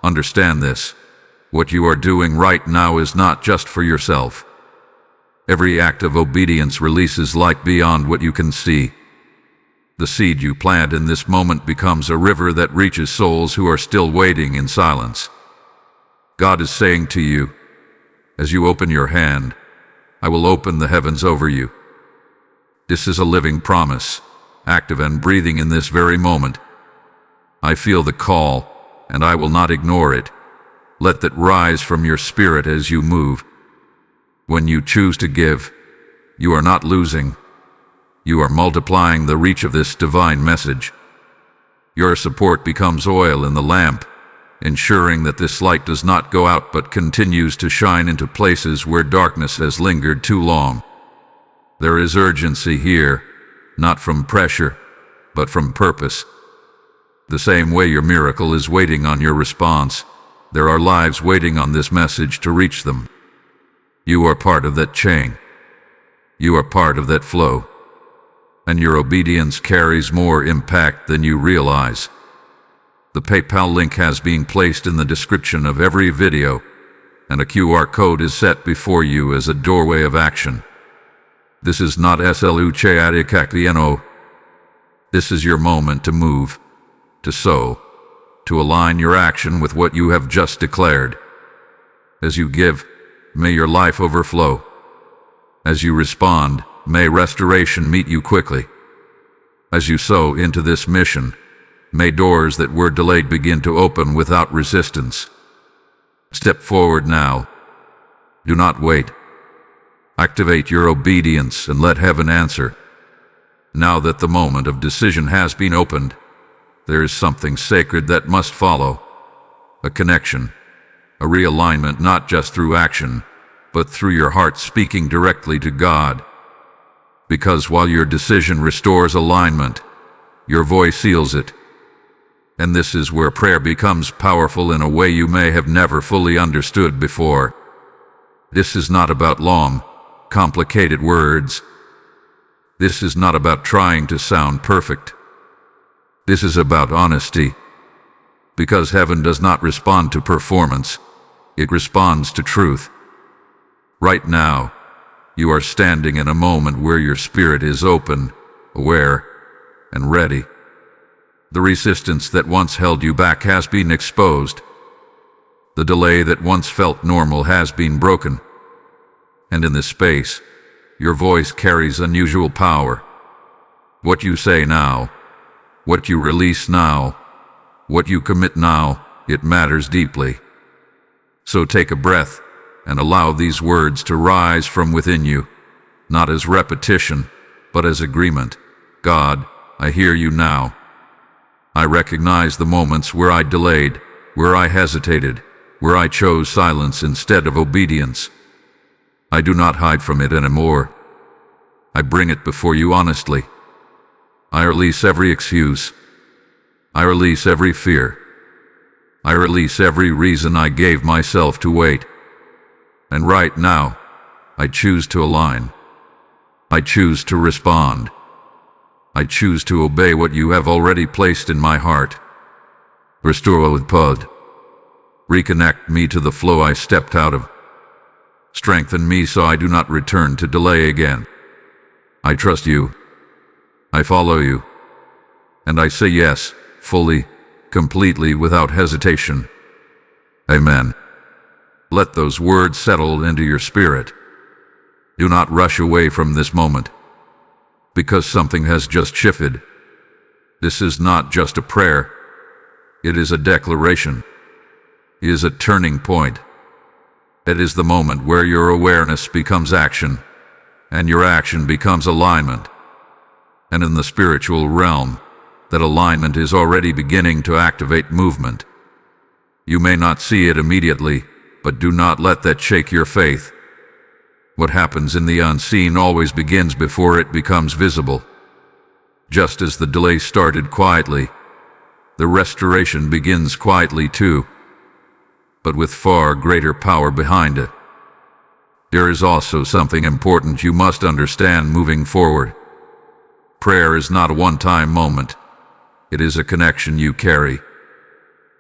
understand this. What you are doing right now is not just for yourself. Every act of obedience releases light beyond what you can see. The seed you plant in this moment becomes a river that reaches souls who are still waiting in silence. God is saying to you, as you open your hand, I will open the heavens over you. This is a living promise, active and breathing in this very moment. I feel the call, and I will not ignore it. Let that rise from your spirit as you move. When you choose to give, you are not losing. You are multiplying the reach of this divine message. Your support becomes oil in the lamp, ensuring that this light does not go out but continues to shine into places where darkness has lingered too long. There is urgency here, not from pressure, but from purpose. The same way your miracle is waiting on your response, there are lives waiting on this message to reach them. You are part of that chain. You are part of that flow. And your obedience carries more impact than you realize. The PayPal link has been placed in the description of every video, and a QR code is set before you as a doorway of action. This is not SLUCHADICACLINO. This is your moment to move, to sow, to align your action with what you have just declared. As you give, may your life overflow. As you respond, may restoration meet you quickly. As you sow into this mission, may doors that were delayed begin to open without resistance. Step forward now. Do not wait. Activate your obedience and let heaven answer. Now that the moment of decision has been opened, there is something sacred that must follow. A connection, a realignment not just through action, but through your heart speaking directly to God. Because while your decision restores alignment, your voice seals it. And this is where prayer becomes powerful in a way you may have never fully understood before. This is not about long, complicated words. This is not about trying to sound perfect. This is about honesty. Because heaven does not respond to performance, it responds to truth. Right now, you are standing in a moment where your spirit is open, aware, and ready. The resistance that once held you back has been exposed. The delay that once felt normal has been broken. And in this space, your voice carries unusual power. What you say now, what you release now, what you commit now, it matters deeply. So take a breath and allow these words to rise from within you, not as repetition, but as agreement. God, I hear you now. I recognize the moments where I delayed, where I hesitated, where I chose silence instead of obedience. I do not hide from it anymore. I bring it before you honestly. I release every excuse. I release every fear. I release every reason I gave myself to wait. And right now, I choose to align. I choose to respond. I choose to obey what you have already placed in my heart. Restore with pod. Reconnect me to the flow I stepped out of. Strengthen me so I do not return to delay again. I trust you. I follow you. And I say yes, fully, completely, without hesitation. Amen. Let those words settle into your spirit. Do not rush away from this moment, because something has just shifted. This is not just a prayer. It is a declaration. It is a turning point. It is the moment where your awareness becomes action, and your action becomes alignment. And in the spiritual realm, that alignment is already beginning to activate movement. You may not see it immediately, but do not let that shake your faith. What happens in the unseen always begins before it becomes visible. Just as the delay started quietly, the restoration begins quietly too, but with far greater power behind it. There is also something important you must understand moving forward. Prayer is not a one-time moment. It is a connection you carry.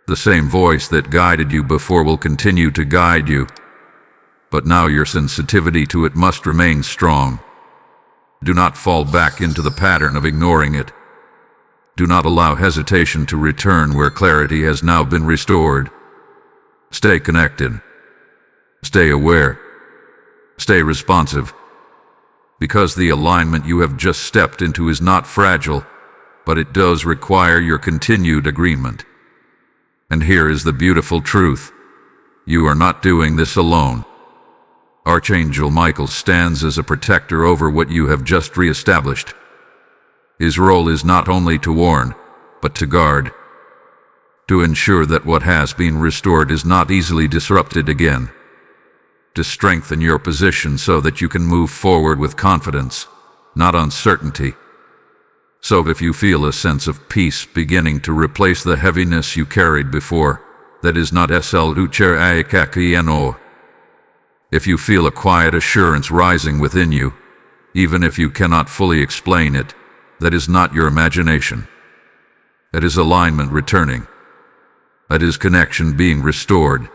The same voice that guided you before will continue to guide you, but now your sensitivity to it must remain strong. Do not fall back into the pattern of ignoring it. Do not allow hesitation to return where clarity has now been restored. Stay connected. Stay aware. Stay responsive. Because the alignment you have just stepped into is not fragile, but it does require your continued agreement. And here is the beautiful truth. You are not doing this alone. Archangel Michael stands as a protector over what you have just reestablished. His role is not only to warn, but to guard, to ensure that what has been restored is not easily disrupted again, to strengthen your position so that you can move forward with confidence, not uncertainty. So if you feel a sense of peace beginning to replace the heaviness you carried before, that is not disobedience. If you feel a quiet assurance rising within you, even if you cannot fully explain it, that is not your imagination. That is alignment returning. That is connection being restored.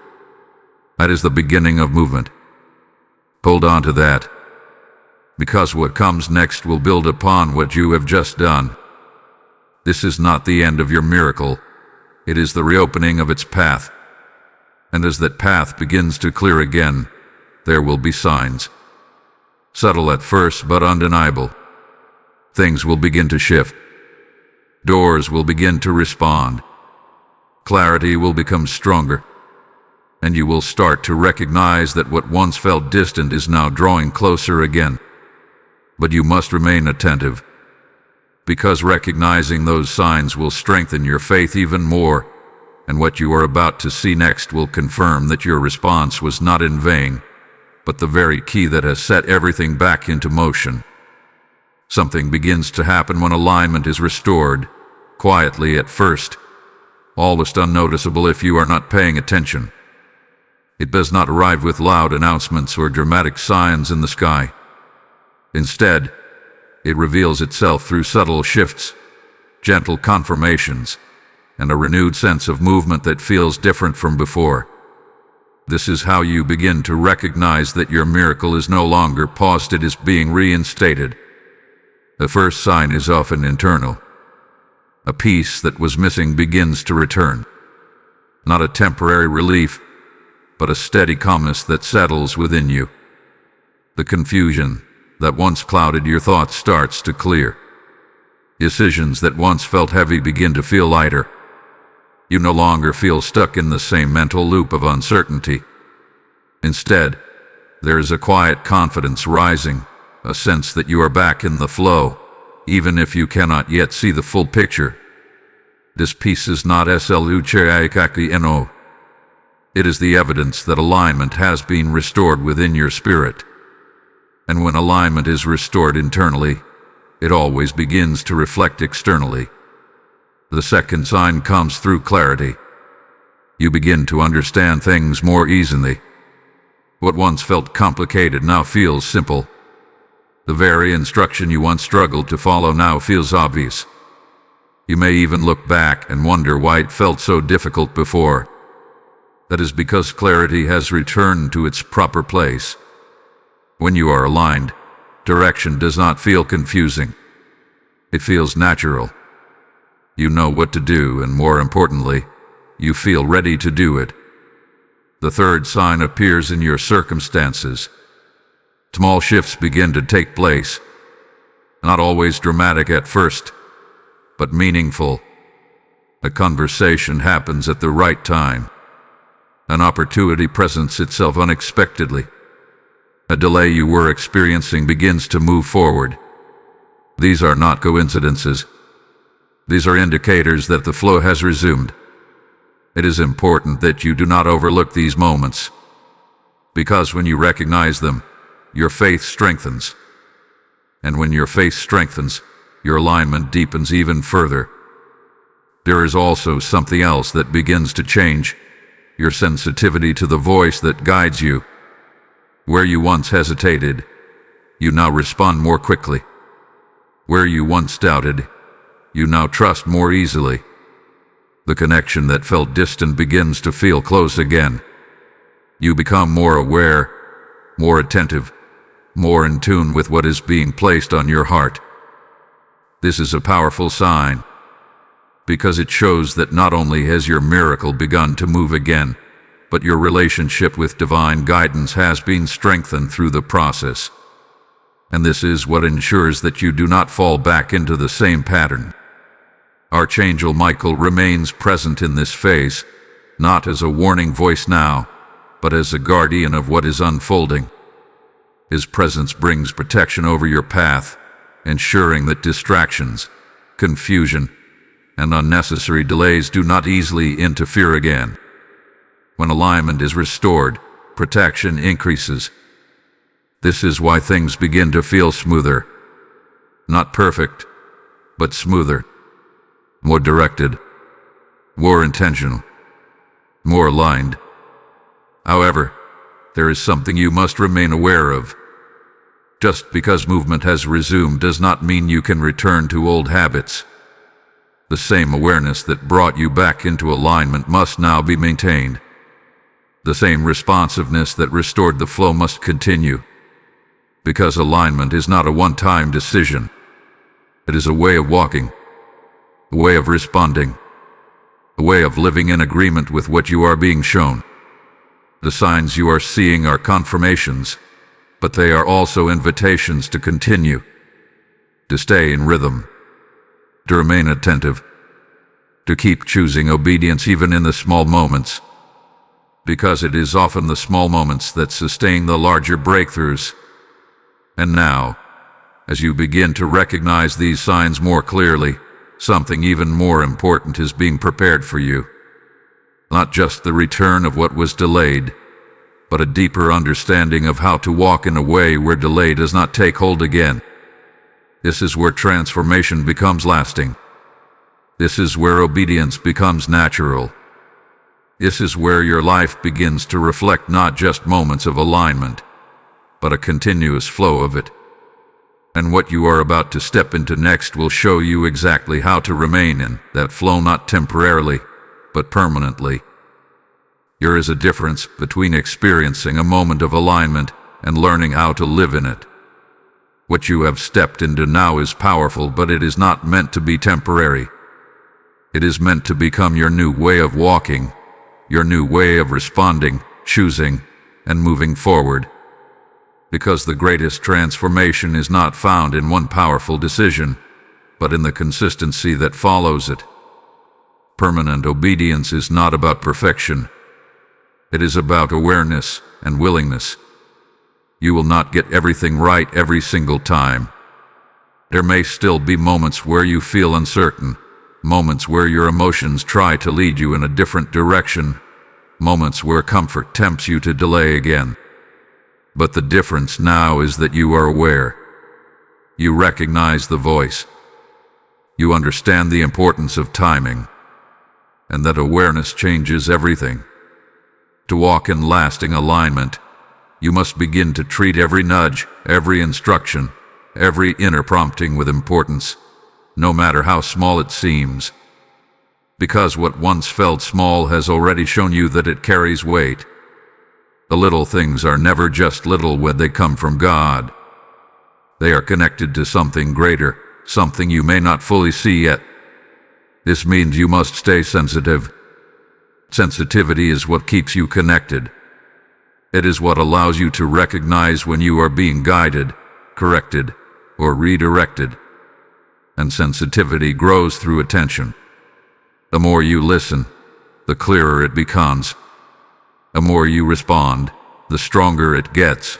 That is the beginning of movement. Hold on to that, because what comes next will build upon what you have just done. This is not the end of your miracle. It is the reopening of its path. And as that path begins to clear again, there will be signs. Subtle at first, but undeniable. Things will begin to shift. Doors will begin to respond. Clarity will become stronger. And you will start to recognize that what once felt distant is now drawing closer again. But you must remain attentive, because recognizing those signs will strengthen your faith even more, and what you are about to see next will confirm that your response was not in vain, but the very key that has set everything back into motion. Something begins to happen when alignment is restored, quietly at first, almost unnoticeable if you are not paying attention. It does not arrive with loud announcements or dramatic signs in the sky. Instead, it reveals itself through subtle shifts, gentle confirmations, and a renewed sense of movement that feels different from before. This is how you begin to recognize that your miracle is no longer paused, it is being reinstated. The first sign is often internal. A peace that was missing begins to return. Not a temporary relief, but a steady calmness that settles within you. The confusion that once clouded your thoughts starts to clear. Decisions that once felt heavy begin to feel lighter. You no longer feel stuck in the same mental loop of uncertainty. Instead, there is a quiet confidence rising, a sense that you are back in the flow, even if you cannot yet see the full picture. This peace is not disobedience. It is the evidence that alignment has been restored within your spirit. And when alignment is restored internally, it always begins to reflect externally. The second sign comes through clarity. You begin to understand things more easily. What once felt complicated now feels simple. The very instruction you once struggled to follow now feels obvious. You may even look back and wonder why it felt so difficult before. That is because clarity has returned to its proper place. When you are aligned, direction does not feel confusing. It feels natural. You know what to do, and more importantly, you feel ready to do it. The third sign appears in your circumstances. Small shifts begin to take place, not always dramatic at first, but meaningful. A conversation happens at the right time. An opportunity presents itself unexpectedly. A delay you were experiencing begins to move forward. These are not coincidences. These are indicators that the flow has resumed. It is important that you do not overlook these moments, because when you recognize them, your faith strengthens. And when your faith strengthens, your alignment deepens even further. There is also something else that begins to change: your sensitivity to the voice that guides you. Where you once hesitated, you now respond more quickly. Where you once doubted, you now trust more easily. The connection that felt distant begins to feel close again. You become more aware, more attentive, more in tune with what is being placed on your heart. This is a powerful sign, because it shows that not only has your miracle begun to move again, but your relationship with divine guidance has been strengthened through the process. And this is what ensures that you do not fall back into the same pattern. Archangel Michael remains present in this phase, not as a warning voice now, but as a guardian of what is unfolding. His presence brings protection over your path, ensuring that distractions, confusion, and unnecessary delays do not easily interfere again. When alignment is restored, protection increases. This is why things begin to feel smoother. Not perfect, but smoother. More directed, more intentional, more aligned. However, there is something you must remain aware of. Just because movement has resumed does not mean you can return to old habits. The same awareness that brought you back into alignment must now be maintained. The same responsiveness that restored the flow must continue. Because alignment is not a one-time decision. It is a way of walking, a way of responding, a way of living in agreement with what you are being shown. The signs you are seeing are confirmations, but they are also invitations to continue, to stay in rhythm, to remain attentive, to keep choosing obedience even in the small moments, because it is often the small moments that sustain the larger breakthroughs. And now, as you begin to recognize these signs more clearly, something even more important is being prepared for you. Not just the return of what was delayed, but a deeper understanding of how to walk in a way where delay does not take hold again. This is where transformation becomes lasting. This is where obedience becomes natural. This is where your life begins to reflect not just moments of alignment, but a continuous flow of it. And what you are about to step into next will show you exactly how to remain in that flow, not temporarily, but permanently. There is a difference between experiencing a moment of alignment and learning how to live in it. What you have stepped into now is powerful, but it is not meant to be temporary. It is meant to become your new way of walking, your new way of responding, choosing, and moving forward. Because the greatest transformation is not found in one powerful decision, but in the consistency that follows it. Permanent obedience is not about perfection. It is about awareness and willingness. You will not get everything right every single time. There may still be moments where you feel uncertain, moments where your emotions try to lead you in a different direction, moments where comfort tempts you to delay again. But the difference now is that you are aware. You recognize the voice. You understand the importance of timing, and that awareness changes everything. To walk in lasting alignment, you must begin to treat every nudge, every instruction, every inner prompting with importance, no matter how small it seems. Because what once felt small has already shown you that it carries weight. The little things are never just little when they come from God. They are connected to something greater, something you may not fully see yet. This means you must stay sensitive. Sensitivity is what keeps you connected. It is what allows you to recognize when you are being guided, corrected, or redirected. And sensitivity grows through attention. The more you listen, the clearer it becomes. The more you respond, the stronger it gets.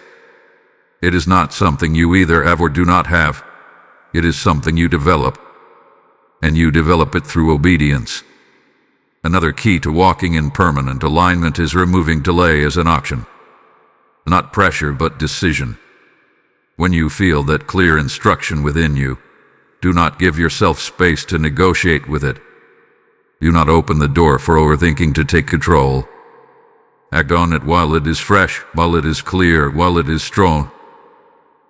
It is not something you either have or do not have. It is something you develop. And you develop it through obedience. Another key to walking in permanent alignment is removing delay as an option. Not pressure, but decision. When you feel that clear instruction within you, do not give yourself space to negotiate with it. Do not open the door for overthinking to take control. Act on it while it is fresh, while it is clear, while it is strong.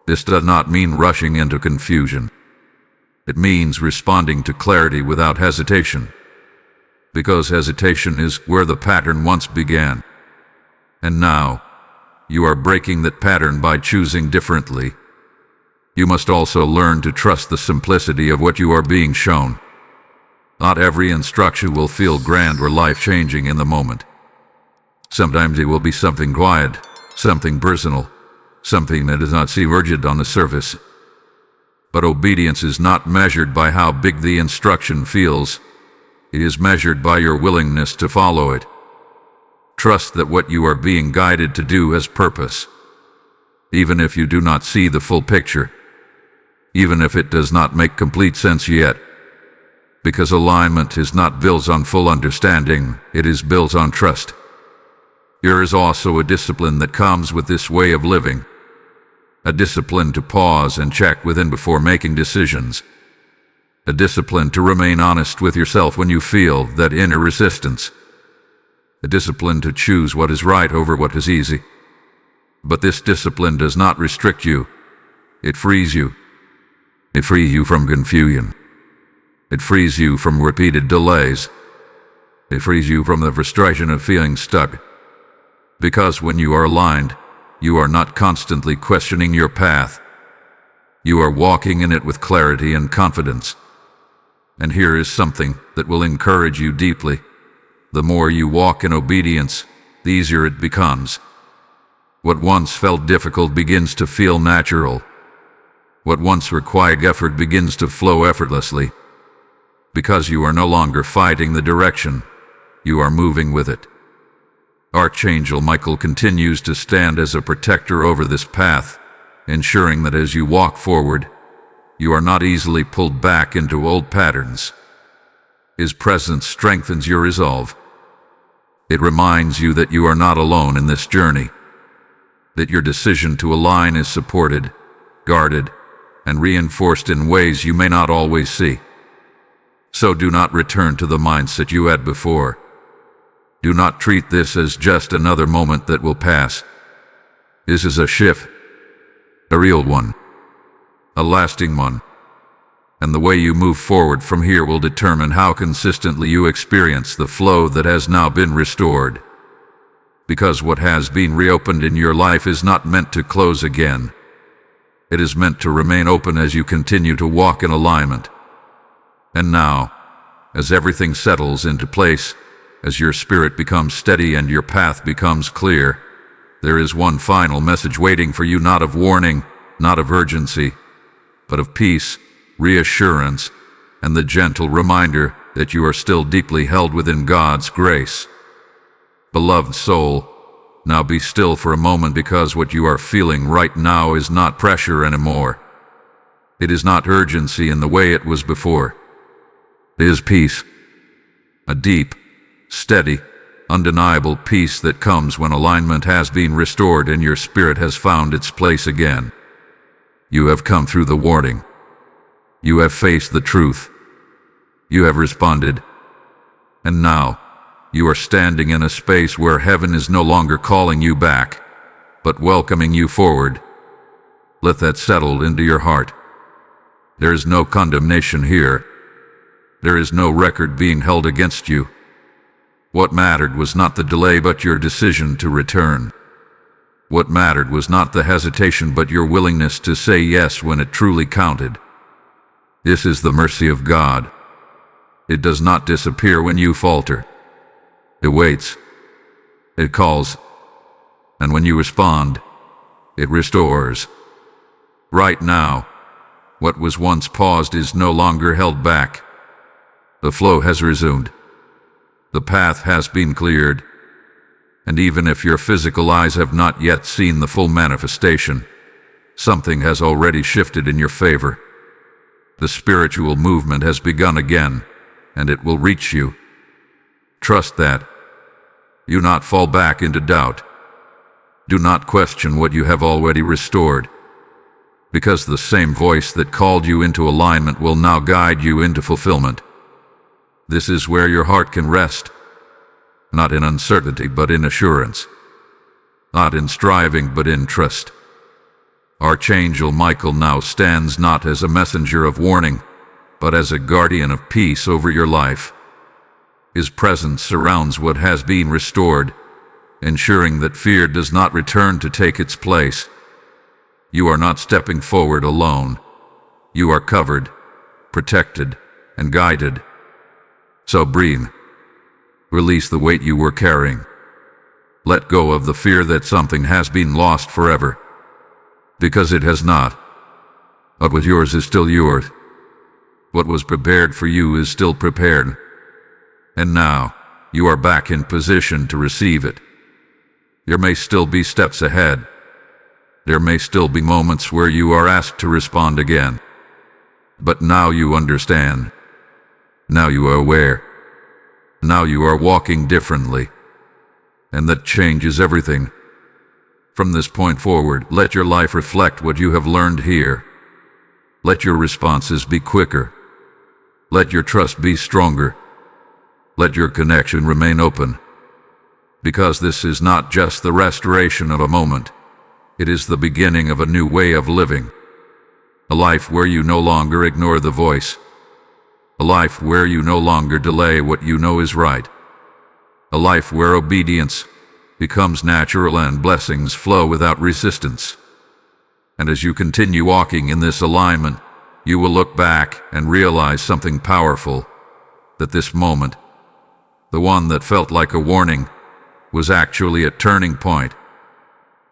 This does not mean rushing into confusion. It means responding to clarity without hesitation. Because hesitation is where the pattern once began. And now, you are breaking that pattern by choosing differently. You must also learn to trust the simplicity of what you are being shown. Not every instruction will feel grand or life-changing in the moment. Sometimes it will be something quiet, something personal, something that does not seem urgent on the surface. But obedience is not measured by how big the instruction feels. It is measured by your willingness to follow it. Trust that what you are being guided to do has purpose, even if you do not see the full picture, even if it does not make complete sense yet. Because alignment is not built on full understanding, it is built on trust. There is also a discipline that comes with this way of living. A discipline to pause and check within before making decisions. A discipline to remain honest with yourself when you feel that inner resistance. A discipline to choose what is right over what is easy. But this discipline does not restrict you. It frees you. It frees you from confusion. It frees you from repeated delays. It frees you from the frustration of feeling stuck. Because when you are aligned, you are not constantly questioning your path. You are walking in it with clarity and confidence. And here is something that will encourage you deeply. The more you walk in obedience, the easier it becomes. What once felt difficult begins to feel natural. What once required effort begins to flow effortlessly. Because you are no longer fighting the direction, you are moving with it. Archangel Michael continues to stand as a protector over this path, ensuring that as you walk forward, you are not easily pulled back into old patterns. His presence strengthens your resolve. It reminds you that you are not alone in this journey, that your decision to align is supported, guarded, and reinforced in ways you may not always see. So do not return to the mindset you had before. Do not treat this as just another moment that will pass. This is a shift, a real one, a lasting one. And the way you move forward from here will determine how consistently you experience the flow that has now been restored. Because what has been reopened in your life is not meant to close again. It is meant to remain open as you continue to walk in alignment. And now, as everything settles into place, as your spirit becomes steady and your path becomes clear, there is one final message waiting for you, not of warning, not of urgency, but of peace, reassurance, and the gentle reminder that you are still deeply held within God's grace. Beloved soul, now be still for a moment, because what you are feeling right now is not pressure anymore. It is not urgency in the way it was before. It is peace. A deep, steady, undeniable peace that comes when alignment has been restored and your spirit has found its place again. You have come through the warning. You have faced the truth. You have responded. And now, you are standing in a space where heaven is no longer calling you back, but welcoming you forward. Let that settle into your heart. There is no condemnation here. There is no record being held against you. What mattered was not the delay, but your decision to return. What mattered was not the hesitation, but your willingness to say yes when it truly counted. This is the mercy of God. It does not disappear when you falter. It waits. It calls. And when you respond, it restores. Right now, what was once paused is no longer held back. The flow has resumed. The path has been cleared. And even if your physical eyes have not yet seen the full manifestation, something has already shifted in your favor. The spiritual movement has begun again, and it will reach you. Trust that. Do not fall back into doubt. Do not question what you have already restored, because the same voice that called you into alignment will now guide you into fulfillment. This is where your heart can rest, not in uncertainty but in assurance, not in striving but in trust. Archangel Michael now stands not as a messenger of warning, but as a guardian of peace over your life. His presence surrounds what has been restored, ensuring that fear does not return to take its place. You are not stepping forward alone. You are covered, protected, and guided. So breathe. Release the weight you were carrying. Let go of the fear that something has been lost forever, because it has not. What was yours is still yours. What was prepared for you is still prepared. And now, you are back in position to receive it. There may still be steps ahead. There may still be moments where you are asked to respond again. But now you understand. Now you are aware. Now you are walking differently. And that changes everything. From this point forward, let your life reflect what you have learned here. Let your responses be quicker. Let your trust be stronger. Let your connection remain open. Because this is not just the restoration of a moment. It is the beginning of a new way of living. A life where you no longer ignore the voice. A life where you no longer delay what you know is right. A life where obedience becomes natural and blessings flow without resistance. And as you continue walking in this alignment, you will look back and realize something powerful, that this moment, the one that felt like a warning, was actually a turning point.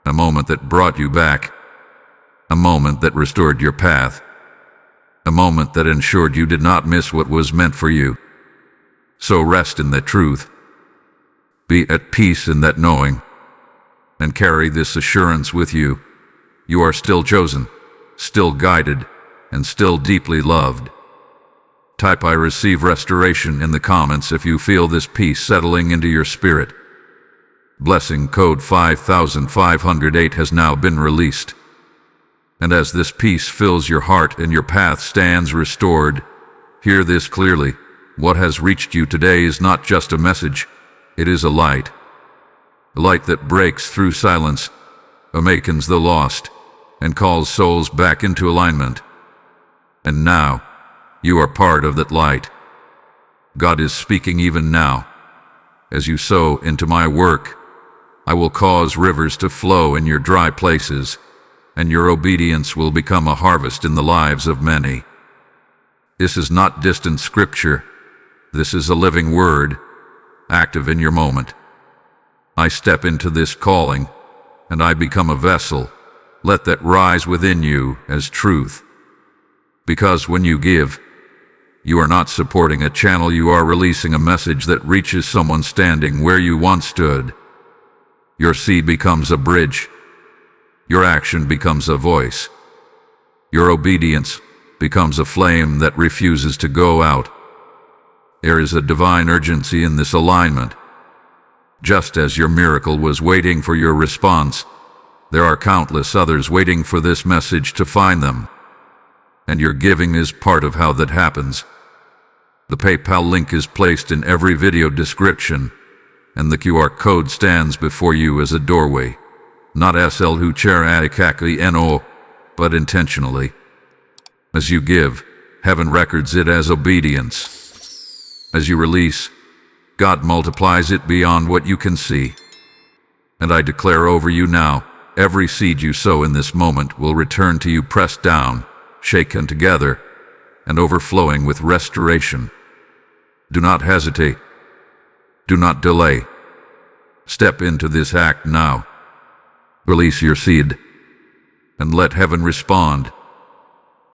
A moment that brought you back. A moment that restored your path. A moment that ensured you did not miss what was meant for you. So rest in that truth. Be at peace in that knowing. And carry this assurance with you. You are still chosen, still guided, and still deeply loved. Type "I receive restoration" in the comments if you feel this peace settling into your spirit. Blessing code 5508 has now been released. And as this peace fills your heart and your path stands restored, hear this clearly. What has reached you today is not just a message, it is a light. A light that breaks through silence, awakens the lost, and calls souls back into alignment. And now, you are part of that light. God is speaking even now. As you sow into my work, I will cause rivers to flow in your dry places, and your obedience will become a harvest in the lives of many. This is not distant scripture. This is a living word, active in your moment. I step into this calling, and I become a vessel. Let that rise within you as truth. Because when you give, you are not supporting a channel, you are releasing a message that reaches someone standing where you once stood. Your seed becomes a bridge. Your action becomes a voice. Your obedience becomes a flame that refuses to go out. There is a divine urgency in this alignment. Just as your miracle was waiting for your response, there are countless others waiting for this message to find them. And your giving is part of how that happens. The PayPal link is placed in every video description, and the QR code stands before you as a doorway. Not SL who chair no, but intentionally. As you give, heaven records it as obedience. As you release, God multiplies it beyond what you can see. And I declare over you now, every seed you sow in this moment will return to you pressed down, shaken together, and overflowing with restoration. Do not hesitate. Do not delay. Step into this act now. Release your seed, and let heaven respond.